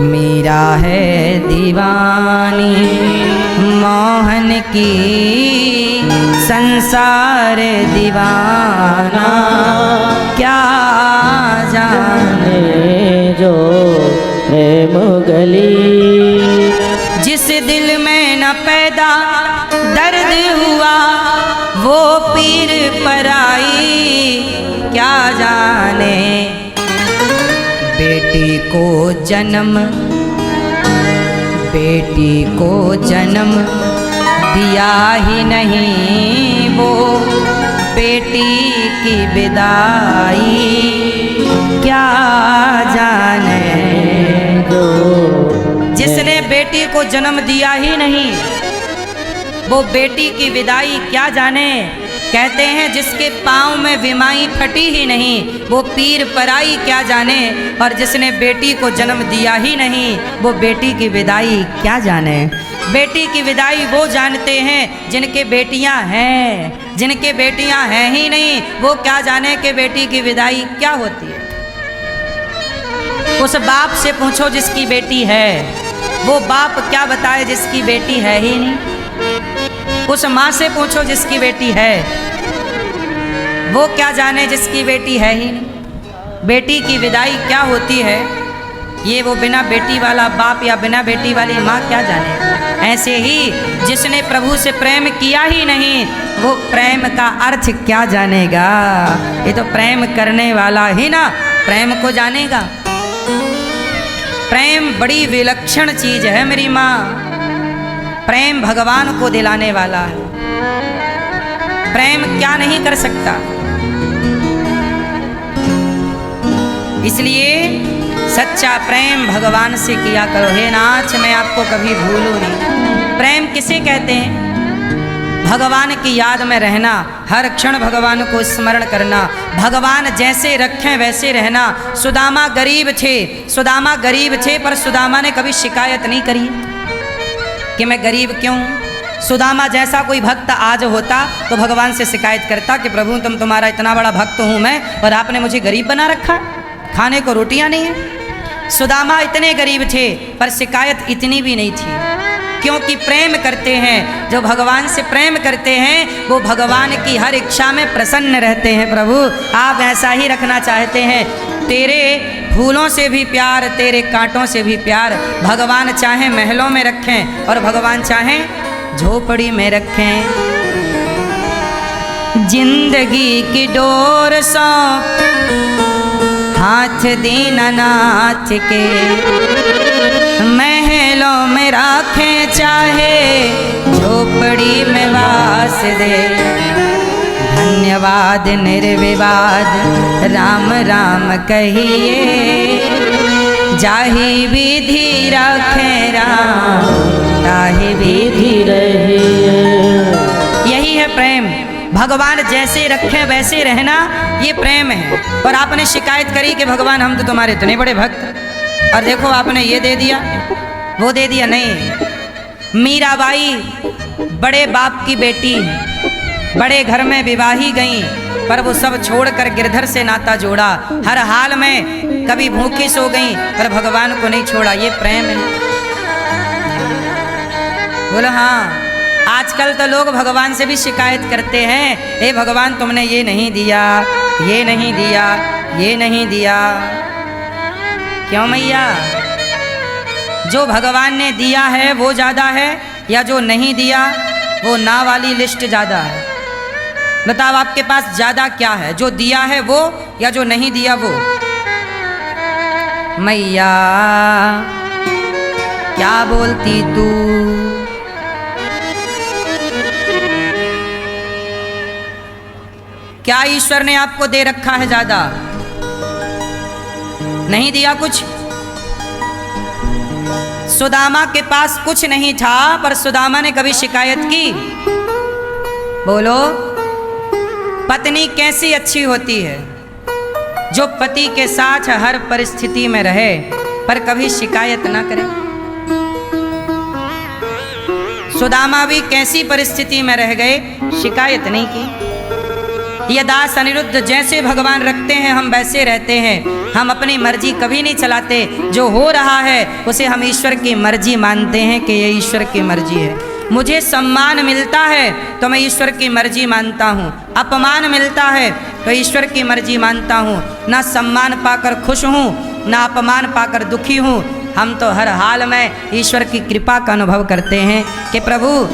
मीरा है दीवानी मोहन की, संसार दीवाना क्या जाने। जो प्रेम गली, जिस दिल में न पैदा दर्द हुआ, वो पीर पराई क्या जाने। बेटी को जन्म दिया ही नहीं, वो बेटी की विदाई क्या जाने। जिसने बेटी को जन्म दिया ही नहीं, वो बेटी की विदाई क्या जाने। कहते हैं जिसके पाँव में विमाई फटी ही नहीं, वो पीर पराई क्या जाने। और जिसने बेटी को जन्म दिया ही नहीं, वो बेटी की विदाई क्या जाने। बेटी की विदाई वो जानते हैं जिनके बेटियां हैं, जिनके बेटियां हैं ही नहीं, वो क्या जाने कि बेटी की विदाई क्या होती है। उस बाप से पूछो जिसकी बेटी है, वो बाप क्या बताए जिसकी बेटी है ही नहीं। उस माँ से पूछो जिसकी बेटी है, वो क्या जाने जिसकी बेटी है ही नहीं। बेटी की विदाई क्या होती है, ये वो बिना बेटी वाला बाप या बिना बेटी वाली माँ क्या जाने। ऐसे ही जिसने प्रभु से प्रेम किया ही नहीं, वो प्रेम का अर्थ क्या जानेगा। ये तो प्रेम करने वाला ही ना प्रेम को जानेगा। प्रेम बड़ी विलक्षण चीज है मेरी माँ। प्रेम भगवान को दिलाने वाला है। प्रेम क्या नहीं कर सकता। इसलिए सच्चा प्रेम भगवान से किया करो। हे नाथ, मैं आपको कभी भूलूं नहीं। प्रेम किसे कहते हैं? भगवान की याद में रहना, हर क्षण भगवान को स्मरण करना, भगवान जैसे रखें वैसे रहना। सुदामा गरीब थे, पर सुदामा ने कभी शिकायत नहीं करी कि मैं गरीब क्यों। सुदामा जैसा कोई भक्त आज होता तो भगवान से शिकायत करता कि प्रभु तुम्हारा इतना बड़ा भक्त हूँ मैं, और आपने मुझे गरीब बना रखा, खाने को रोटियां नहीं है। सुदामा इतने गरीब थे पर शिकायत इतनी भी नहीं थी। क्योंकि प्रेम करते हैं। जो भगवान से प्रेम करते हैं वो भगवान की हर इच्छा में प्रसन्न रहते हैं। प्रभु आप ऐसा ही रखना चाहते हैं। तेरे फूलों से भी प्यार, तेरे कांटों से भी प्यार। भगवान चाहे महलों में रखें और भगवान चाहे झोपड़ी में रखें। जिंदगी की डोर सौंप हाथ दीनानाथ के, महलों में राखें चाहे झोपड़ी में वास दे। धन्यवाद निर्विवाद राम राम कहिए, जाहि विधि रखें राम ताहि विधि रहिए। यही है प्रेम। भगवान जैसे रखें वैसे रहना, ये प्रेम है। और आपने शिकायत करी कि भगवान हम तो तुम्हारे इतने बड़े भक्त, और देखो आपने ये दे दिया वो दे दिया। नहीं, मीराबाई बड़े बाप की बेटी है, बड़े घर में विवाही गई, पर वो सब छोड़कर गिरधर से नाता जोड़ा। हर हाल में कभी भूखी सो गई पर भगवान को नहीं छोड़ा। ये प्रेम है। बोलो हाँ। आजकल तो लोग भगवान से भी शिकायत करते हैं, हे भगवान तुमने ये नहीं दिया, ये नहीं दिया, ये नहीं दिया। क्यों मैया? जो भगवान ने दिया है वो ज़्यादा है या जो नहीं दिया वो ना वाली लिस्ट ज़्यादा है? बताओ आपके पास ज़्यादा क्या है, जो दिया है वो या जो नहीं दिया वो? मैया क्या बोलती तू? क्या ईश्वर ने आपको दे रखा है ज्यादा? नहीं दिया कुछ? सुदामा के पास कुछ नहीं था पर सुदामा ने कभी शिकायत की? बोलो। पत्नी कैसी अच्छी होती है, जो पति के साथ हर परिस्थिति में रहे पर कभी शिकायत ना करे। सुदामा भी कैसी परिस्थिति में रह गए, शिकायत नहीं की। ये दास अनिरुद्ध जैसे भगवान रखते हैं हम वैसे रहते हैं। हम अपनी मर्जी कभी नहीं चलाते। जो हो रहा है उसे हम ईश्वर की मर्जी मानते हैं कि ये ईश्वर की मर्जी है। मुझे सम्मान मिलता है तो मैं ईश्वर की मर्जी मानता हूँ, अपमान मिलता है तो ईश्वर की मर्जी मानता हूँ। ना सम्मान पाकर खुश हूँ ना अपमान पाकर दुखी हूँ। हम तो हर हाल में ईश्वर की कृपा का अनुभव करते हैं कि प्रभु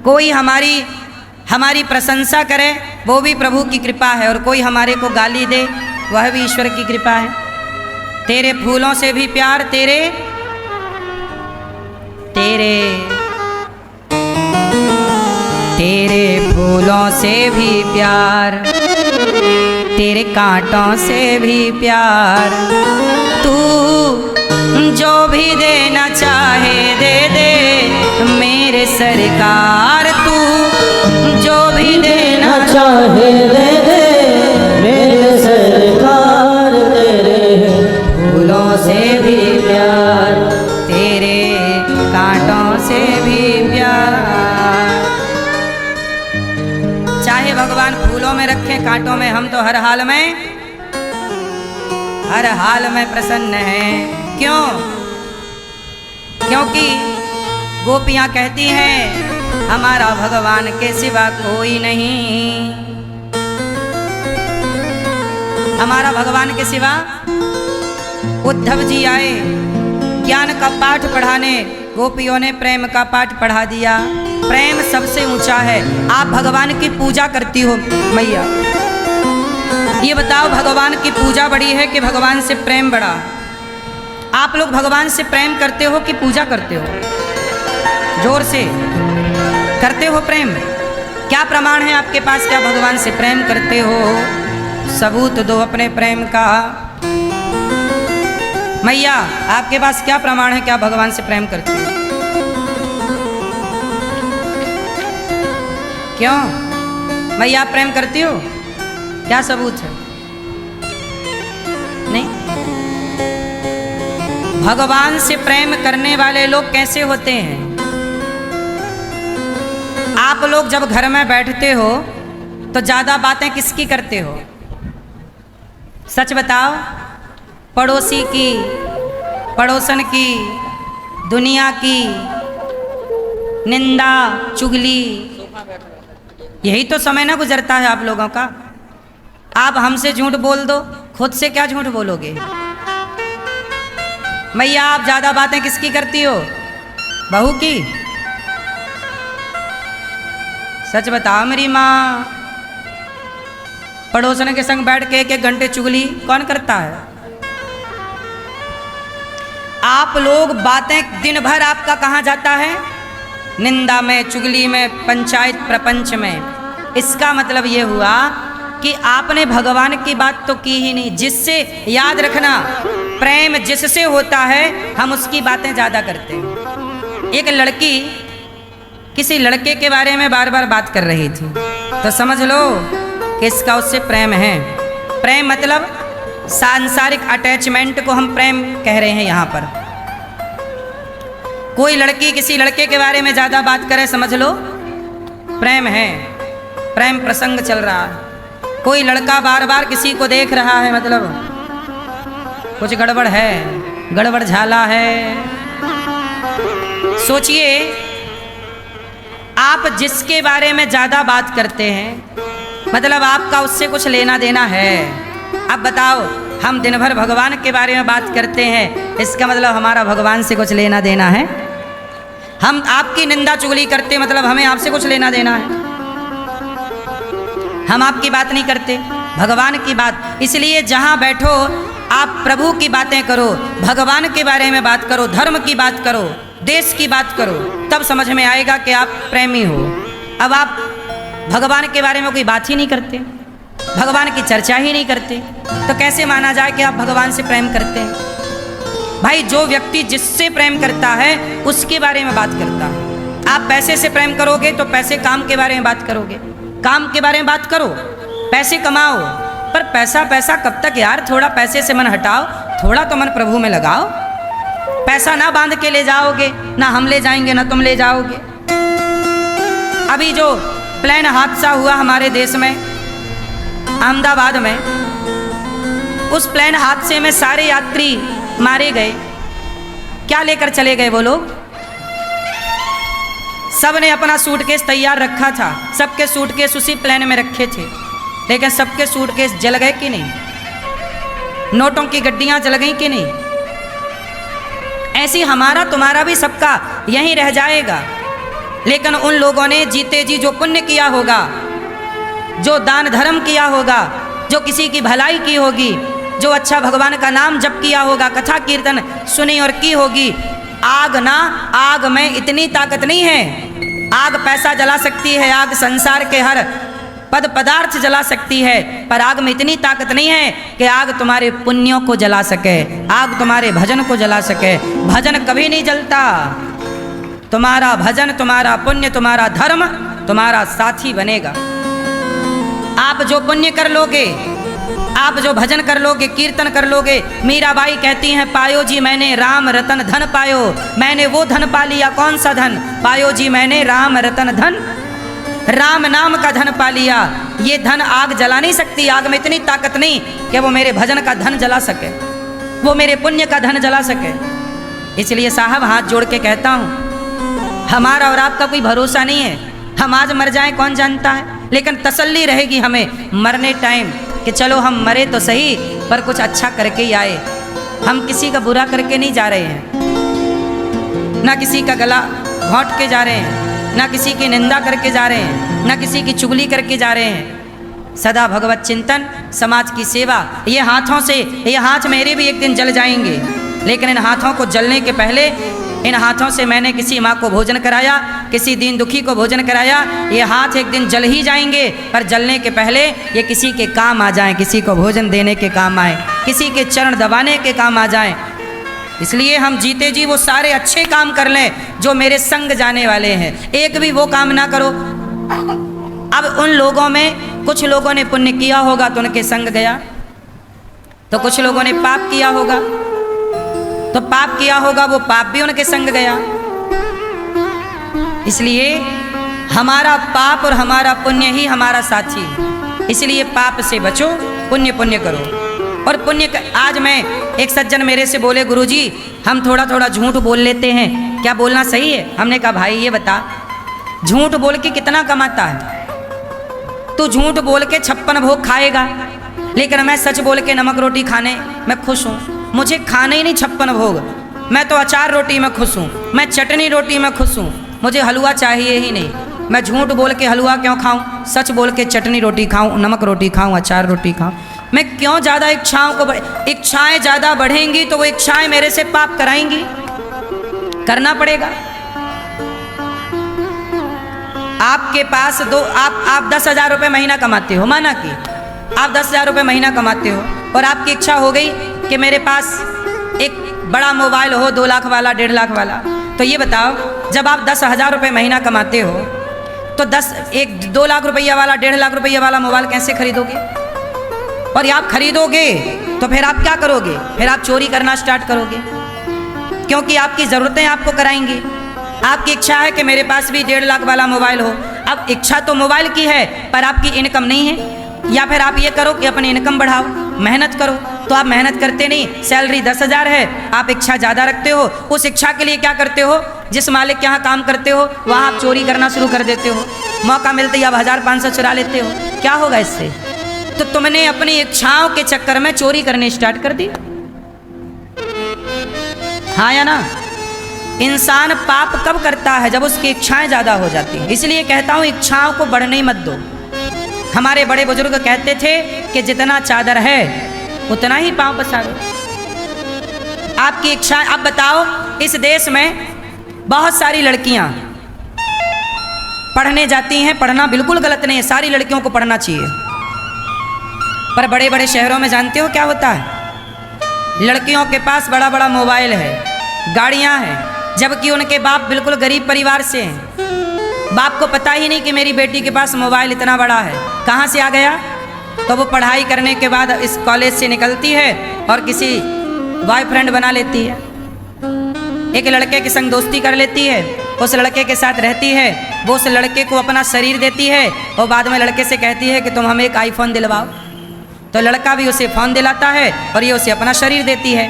कोई हमारी प्रशंसा करे वो भी प्रभु की कृपा है, और कोई हमारे को गाली दे वह भी ईश्वर की कृपा है। तेरे फूलों से भी प्यार, तेरे फूलों से भी प्यार, तेरे कांटों से भी प्यार। तू जो भी देना चाहे दे दे मेरे सरकार। तू जो भी देना चाहे दे दे मेरे सरकार। तेरे फूलों से भी प्यार, तेरे कांटों से भी प्यार। चाहे भगवान फूलों में रखे कांटों में, हम तो हर हाल में प्रसन्न हैं। क्यों? क्योंकि गोपियाँ कहती हैं हमारा भगवान के सिवा कोई नहीं। हमारा भगवान के सिवा। उद्धव जी आए ज्ञान का पाठ पढ़ाने, गोपियों ने प्रेम का पाठ पढ़ा दिया। प्रेम सबसे ऊंचा है। आप भगवान की पूजा करती हो मैया, ये बताओ भगवान की पूजा बड़ी है कि भगवान से प्रेम बड़ा? आप लोग भगवान से प्रेम करते हो कि पूजा करते हो? जोर से करते हो प्रेम? क्या प्रमाण है आपके पास, क्या भगवान से प्रेम करते हो? सबूत दो अपने प्रेम का। मैया आपके पास क्या प्रमाण है, क्या भगवान से प्रेम करते हो? क्यों मैया आप प्रेम करती हो? क्या सबूत है? नहीं। भगवान से प्रेम करने वाले लोग कैसे होते हैं? आप लोग जब घर में बैठते हो तो ज़्यादा बातें किसकी करते हो? सच बताओ। पड़ोसी की, पड़ोसन की, दुनिया की, निंदा, चुगली, यही तो समय ना गुजरता है आप लोगों का। आप हमसे झूठ बोल दो, खुद से क्या झूठ बोलोगे? मैया आप ज्यादा बातें किसकी करती हो? बहू की? सच बताओ मेरी माँ, पड़ोसन के संग बैठ के 1-1 घंटे चुगली कौन करता है? आप लोग बातें दिन भर आपका कहाँ जाता है? निंदा में, चुगली में, पंचायत प्रपंच में। इसका मतलब ये हुआ कि आपने भगवान की बात तो की ही नहीं। जिससे, याद रखना, प्रेम जिससे होता है हम उसकी बातें ज़्यादा करते हैं। एक लड़की किसी लड़के के बारे में बार बार बात कर रही थी, तो समझ लो कि इसका उससे प्रेम है। प्रेम मतलब सांसारिक अटैचमेंट को हम प्रेम कह रहे हैं यहाँ पर। कोई लड़की किसी लड़के के बारे में ज़्यादा बात करे, समझ लो प्रेम है, प्रेम प्रसंग चल रहा है। कोई लड़का बार बार किसी को देख रहा है, मतलब कुछ गड़बड़ है, गड़बड़ झाला है। सोचिए, आप जिसके बारे में ज़्यादा बात करते हैं, मतलब आपका उससे कुछ लेना देना है। अब बताओ, हम दिन भर भगवान के बारे में बात करते हैं, इसका मतलब हमारा भगवान से कुछ लेना देना है। हम आपकी निंदा चुगली करते, मतलब हमें आपसे कुछ लेना देना है। हम आपकी बात नहीं करते, भगवान की बात। इसलिए जहाँ बैठो आप प्रभु की बातें करो, भगवान के बारे में बात करो, धर्म की बात करो, देश की बात करो, तब समझ में आएगा कि आप प्रेमी हो। अब आप भगवान के बारे में कोई बात ही नहीं करते, भगवान की चर्चा ही नहीं करते, तो कैसे माना जाए कि आप भगवान से प्रेम करते हैं? भाई, जो व्यक्ति जिससे प्रेम करता है उसके बारे में बात करता है। आप पैसे से प्रेम करोगे तो पैसे, काम के बारे में बात करोगे, काम के बारे में बात करो, पैसे कमाओ। पर पैसा पैसा कब तक यार? थोड़ा पैसे से मन हटाओ, थोड़ा तो मन प्रभु में लगाओ। पैसा ना बांध के ले जाओगे, ना हम ले जाएंगे, ना तुम ले जाओगे। अभी जो प्लेन हादसा हुआ हमारे देश में, अहमदाबाद में, उस प्लेन हादसे में सारे यात्री मारे गए। क्या लेकर चले गए वो लोग? सब ने अपना सूटकेस तैयार रखा था, सबके सूटकेस उसी प्लेन में रखे थे, लेकिन सबके सूटकेस जल गए कि नहीं? नोटों की गड्डियां जल गई कि नहीं? ऐसी हमारा तुम्हारा भी सबका यहीं रह जाएगा। लेकिन उन लोगों ने जीते जी जो पुण्य किया होगा, जो दान धर्म किया होगा, जो किसी की भलाई की होगी, जो अच्छा भगवान का नाम जप किया होगा, कथा कीर्तन सुनी और की होगी। आग ना, आग में इतनी ताकत नहीं है। आग पैसा जला सकती है, आग संसार के हर पद पदार्थ जला सकती है, पर आग में इतनी ताकत नहीं है कि आग तुम्हारे पुण्यों को जला सके, आग तुम्हारे भजन को जला सके। भजन कभी नहीं जलता। तुम्हारा भजन, तुम्हारा पुण्य, तुम्हारा धर्म तुम्हारा साथी बनेगा। आप जो पुण्य कर लोगे, आप जो भजन कर लोगे, कीर्तन कर लोगे, मीराबाई कहती हैं, पायो जी मैंने राम रतन धन पायो। मैंने वो धन पा लिया, कौन सा धन? पायो जी मैंने राम रतन धन, राम नाम का धन पा लिया। ये धन आग जला नहीं सकती, आग में इतनी ताकत नहीं कि वो मेरे भजन का धन जला सके, वो मेरे पुण्य का धन जला सके। इसलिए साहब, हाथ जोड़ के कहता हूँ, हमारा और आपका कोई भरोसा नहीं है। हम आज मर जाएं कौन जानता है, लेकिन तसल्ली रहेगी हमें मरने टाइम कि चलो हम मरे तो सही, पर कुछ अच्छा करके ही आए। हम किसी का बुरा करके नहीं जा रहे हैं, ना किसी का गला घोंट के जा रहे हैं, ना किसी की निंदा करके जा रहे हैं, ना किसी की चुगली करके जा रहे हैं। सदा भगवत चिंतन, समाज की सेवा। ये हाथों से, ये हाथ मेरे भी एक दिन जल जाएंगे, लेकिन इन हाथों को जलने के पहले, इन हाथों से मैंने किसी माँ को भोजन कराया, किसी दीन दुखी को भोजन कराया। ये हाथ एक दिन जल ही जाएंगे, पर जलने के पहले ये किसी के काम आ जाएं, किसी को भोजन देने के काम आए, किसी के चरण दबाने के काम आ जाएं। इसलिए हम जीते जी वो सारे अच्छे काम कर लें जो मेरे संग जाने वाले हैं। एक भी वो काम ना करो। अब उन लोगों में कुछ लोगों ने पुण्य किया होगा तो उनके संग गया, तो कुछ लोगों ने पाप किया होगा तो पाप किया होगा, वो पाप भी उनके संग गया। इसलिए हमारा पाप और हमारा पुण्य ही हमारा साथी है। इसलिए पाप से बचो, पुण्य पुण्य करो। और आज मैं एक सज्जन मेरे से बोले, गुरुजी हम थोड़ा थोड़ा झूठ बोल लेते हैं, क्या बोलना सही है? हमने कहा भाई ये बता, झूठ बोल के कितना कमाता है? तू झूठ बोल के 56 भोग खाएगा, लेकिन मैं सच बोल के नमक रोटी खाने में खुश हूँ। मुझे खाने ही नहीं 56 भोग, मैं तो अचार रोटी में खुश हूँ, मैं चटनी रोटी में खुश हूँ, मुझे हलवा चाहिए ही नहीं। मैं झूठ बोल के हलवा क्यों खाऊं? सच बोल के चटनी रोटी खाऊं, नमक रोटी खाऊं, अचार रोटी खाऊं। मैं क्यों ज़्यादा इच्छाएं ज़्यादा बढ़ेंगी तो वो इच्छाएं मेरे से पाप कराएंगी, करना पड़ेगा। आपके पास आप 10,000 रुपये महीना कमाते हो, माना कि आप 10,000 रुपये महीना कमाते हो और आपकी इच्छा हो गई कि मेरे पास एक बड़ा मोबाइल हो, 2 लाख वाला, 1.5 लाख वाला। तो ये बताओ, जब आप 10,000 रुपये महीना कमाते हो तो 2 लाख रुपया वाला, 1.5 लाख रुपया वाला मोबाइल कैसे खरीदोगे? और आप खरीदोगे तो फिर आप क्या करोगे? फिर आप चोरी करना स्टार्ट करोगे, क्योंकि आपकी ज़रूरतें आपको कराएंगी। आपकी इच्छा है कि मेरे पास भी 1.5 लाख वाला मोबाइल हो। अब इच्छा तो मोबाइल की है पर आपकी इनकम नहीं है, या फिर आप ये करो कि अपनी इनकम बढ़ाओ, मेहनत करो। तो आप मेहनत करते नहीं, सैलरी 10,000 है, आप इच्छा ज़्यादा रखते हो। उस इच्छा के लिए क्या करते हो? जिस मालिक के यहाँ काम करते हो वहाँ आप चोरी करना शुरू कर देते हो, मौका मिलते ही आप 1,500 चुरा लेते हो। क्या होगा इससे? तो तुमने अपनी इच्छाओं के चक्कर में चोरी करनी स्टार्ट कर दी, हाँ या ना? इंसान पाप कब करता है? जब उसकी इच्छाएं ज़्यादा हो जाती हैं। इसलिए कहता हूँ इच्छाओं को बढ़ने मत दो। हमारे बड़े बुजुर्ग कहते थे कि जितना चादर है उतना ही पांव पसारो। आपकी इच्छा, अब बताओ, इस देश में बहुत सारी लड़कियां पढ़ने जाती हैं, पढ़ना बिल्कुल गलत नहीं है, सारी लड़कियों को पढ़ना चाहिए। पर बड़े बड़े शहरों में जानते हो क्या होता है? लड़कियों के पास बड़ा बड़ा मोबाइल है, गाड़ियां हैं, जबकि उनके बाप बिल्कुल गरीब परिवार से हैं। बाप को पता ही नहीं कि मेरी बेटी के पास मोबाइल इतना बड़ा है, कहाँ से आ गया? तो वो पढ़ाई करने के बाद इस कॉलेज से निकलती है और किसी बॉयफ्रेंड बना लेती है, एक लड़के के संग दोस्ती कर लेती है, उस लड़के के साथ रहती है, वो उस लड़के को अपना शरीर देती है और बाद में लड़के से कहती है कि तुम हमें एक आईफोन दिलवाओ। तो लड़का भी उसे फ़ोन दिलाता है और ये उसे अपना शरीर देती है,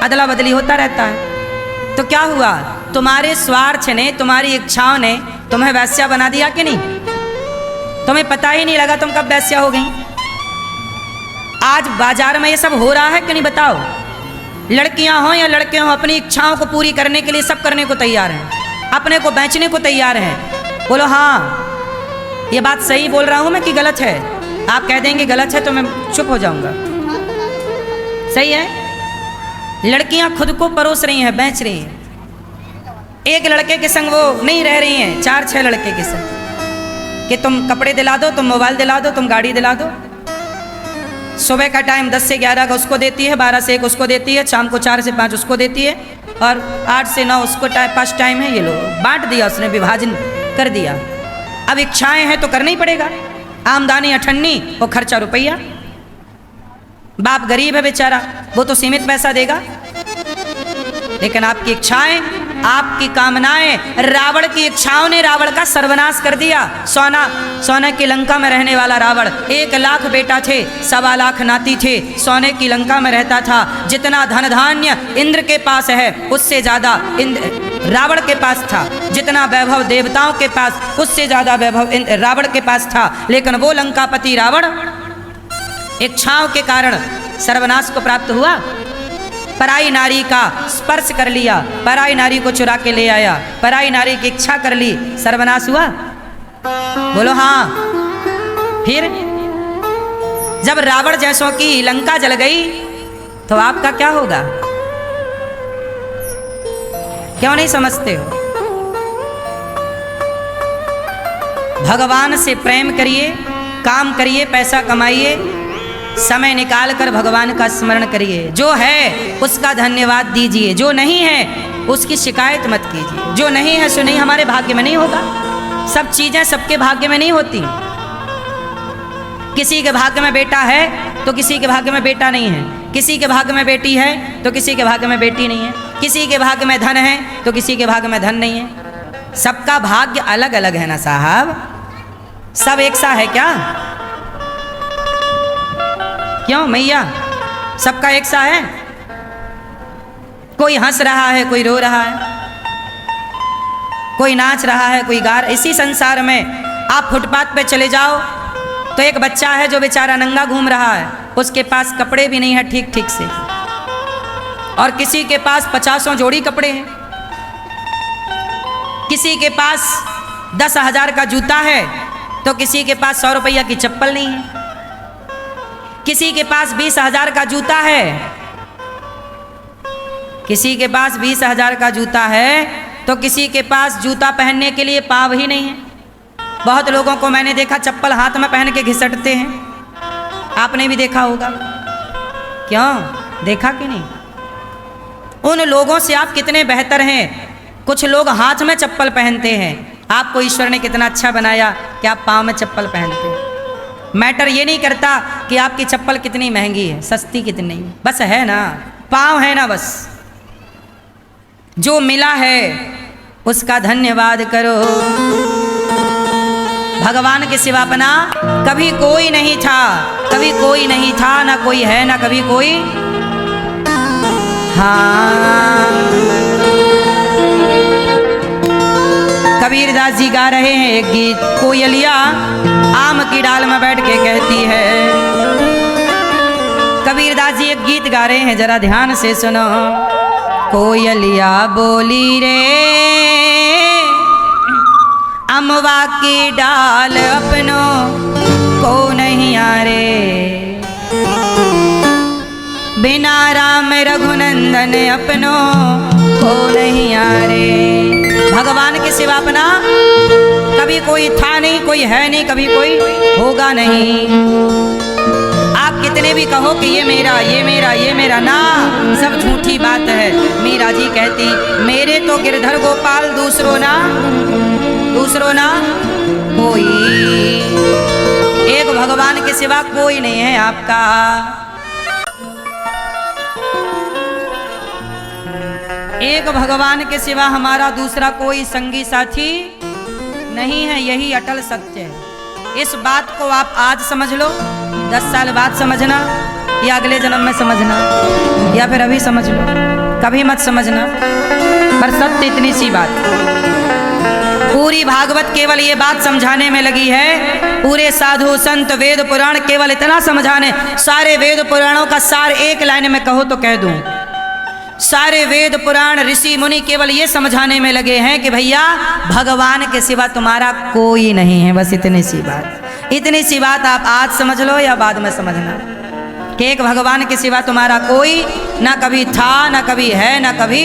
अदला बदली होता रहता है। तो क्या हुआ? तुम्हारे स्वार्थ ने, तुम्हारी इच्छाओं ने तुम्हें वैश्या बना दिया कि नहीं? तुम्हें पता ही नहीं लगा तुम कब वैश्या हो गई। आज बाजार में ये सब हो रहा है कि नहीं बताओ? लड़कियां हों या लड़के हों, अपनी इच्छाओं को पूरी करने के लिए सब करने को तैयार हैं, अपने को बेचने को तैयार हैं। बोलो हाँ ये बात सही बोल रहा हूं मैं कि गलत है? आप कह देंगे गलत है तो मैं चुप हो जाऊंगा। सही है, लड़कियां खुद को परोस रही हैं, बेच रही हैं। एक लड़के के संग वो नहीं रह रही हैं, 4-6 लड़के के संग, कि तुम कपड़े दिला दो, तुम मोबाइल दिला दो, तुम गाड़ी दिला दो। सुबह का टाइम 10 से 11 का उसको देती है, 12 से 1 उसको देती है, शाम को 4 से 5 उसको देती है और 8 से 9 उसको पास टाइम है। ये लो बांट दिया उसने, विभाजन कर दिया। अब इच्छाएं हैं तो करना ही पड़ेगा। आमदनी अठन्नी और खर्चा रुपया। बाप गरीब है बेचारा, वो तो सीमित पैसा देगा, लेकिन आपकी इच्छाएं, आपकी कामनाएं, रावण की इच्छाओं ने रावण का सर्वनाश कर दिया। सोना की लंका में रहने वाला रावण, 1 लाख बेटा थे, 1.25 लाख नाती थे, सोने की लंका में रहता था। जितना धन धान्य इंद्र के पास है उससे ज्यादा रावण के पास था, जितना वैभव देवताओं के पास उससे ज्यादा वैभव रावण के पास था। लेकिन वो लंकापति रावण इच्छाओं के कारण सर्वनाश को प्राप्त हुआ। पराई नारी का स्पर्श कर लिया, पराई नारी को चुरा के ले आया, पराई नारी की इच्छा कर ली, सर्वनाश हुआ। बोलो हाँ। फिर जब रावण जैसों की लंका जल गई तो आपका क्या होगा? क्यों नहीं समझते हो? भगवान से प्रेम करिए, काम करिए, पैसा कमाइए, समय निकाल कर भगवान का स्मरण करिए। जो है उसका धन्यवाद दीजिए, जो नहीं है उसकी शिकायत मत कीजिए। जो नहीं है सो नहीं, हमारे भाग्य में नहीं होगा। सब चीजें सबके भाग्य में नहीं होती। किसी के भाग्य में बेटा है तो किसी के भाग्य में बेटा नहीं है, किसी के भाग्य में बेटी है तो किसी के भाग्य में बेटी नहीं है, किसी के भाग्य में धन है तो किसी के भाग्य में धन नहीं है। सबका भाग्य अलग अलग है ना साहब, सब एक सा है क्या? क्यों मैया? सबका एक सा है? कोई हंस रहा है, कोई रो रहा है, कोई नाच रहा है, कोई गा रहा है। इसी संसार में आप फुटपाथ पे चले जाओ तो एक बच्चा है जो बेचारा नंगा घूम रहा है, उसके पास कपड़े भी नहीं है ठीक ठीक से, और किसी के पास 50 जोड़ी कपड़े हैं, किसी के पास 10,000 का जूता है तो किसी के पास 100 रुपया की चप्पल नहीं है, किसी के पास 20,000 का जूता है, किसी के पास 20,000 का जूता है तो किसी के पास जूता पहनने के लिए पाव ही नहीं है। बहुत लोगों को मैंने देखा चप्पल हाथ में पहन के घिसटते हैं, आपने भी देखा होगा, क्यों देखा कि नहीं? उन लोगों से आप कितने बेहतर हैं। कुछ लोग हाथ में चप्पल पहनते हैं, आपको ईश्वर ने कितना अच्छा बनाया कि आप पाँव में चप्पल पहनते हैं। मैटर ये नहीं करता कि आपकी चप्पल कितनी महंगी है, सस्ती कितनी है, बस है ना, पाँव है ना, बस जो मिला है उसका धन्यवाद करो। भगवान के सिवा अपना कभी कोई नहीं था, कभी कोई नहीं था, ना कोई है ना कभी कोई। हाँ, कबीरदास जी गा रहे हैं एक गीत, कोयलिया आम की डाल में बैठ के कहती है। कबीरदास जी एक गीत गा रहे हैं, जरा ध्यान से सुनो। कोयलिया बोली रे अमवा की डाल अपनों को नहीं आरे, बिना राम रघुनंदन अपनों को नहीं आरे। भगवान के सिवा अपना कभी कोई था नहीं, कोई है नहीं, कभी कोई होगा नहीं। आप कितने भी कहो कि ये मेरा, ये मेरा, ये मेरा, ना, सब झूठी बात है। मीरा जी कहती मेरे तो गिरधर गोपाल, दूसरों ना, दूसरों ना कोई। एक भगवान के सिवा कोई नहीं है आपका। एक भगवान के सिवा हमारा दूसरा कोई संगी साथी नहीं है, यही अटल सत्य है। इस बात को आप आज समझ लो, 10 साल बाद समझना, या अगले जन्म में समझना, या फिर अभी समझ लो, कभी मत समझना, पर सत्य इतनी सी बात। पूरी भागवत केवल ये बात समझाने में लगी है, पूरे साधु संत वेद पुराण केवल इतना समझाने, सारे वेद पुराणों का सार एक लाइन में कहो तो कह दूं, सारे वेद पुराण ऋषि मुनि केवल ये समझाने में लगे हैं कि भैया भगवान के सिवा तुम्हारा कोई नहीं है। बस इतनी सी बात, इतनी सी बात आप आज समझ लो या बाद में समझना कि एक भगवान के सिवा तुम्हारा कोई ना कभी था, ना कभी है, ना कभी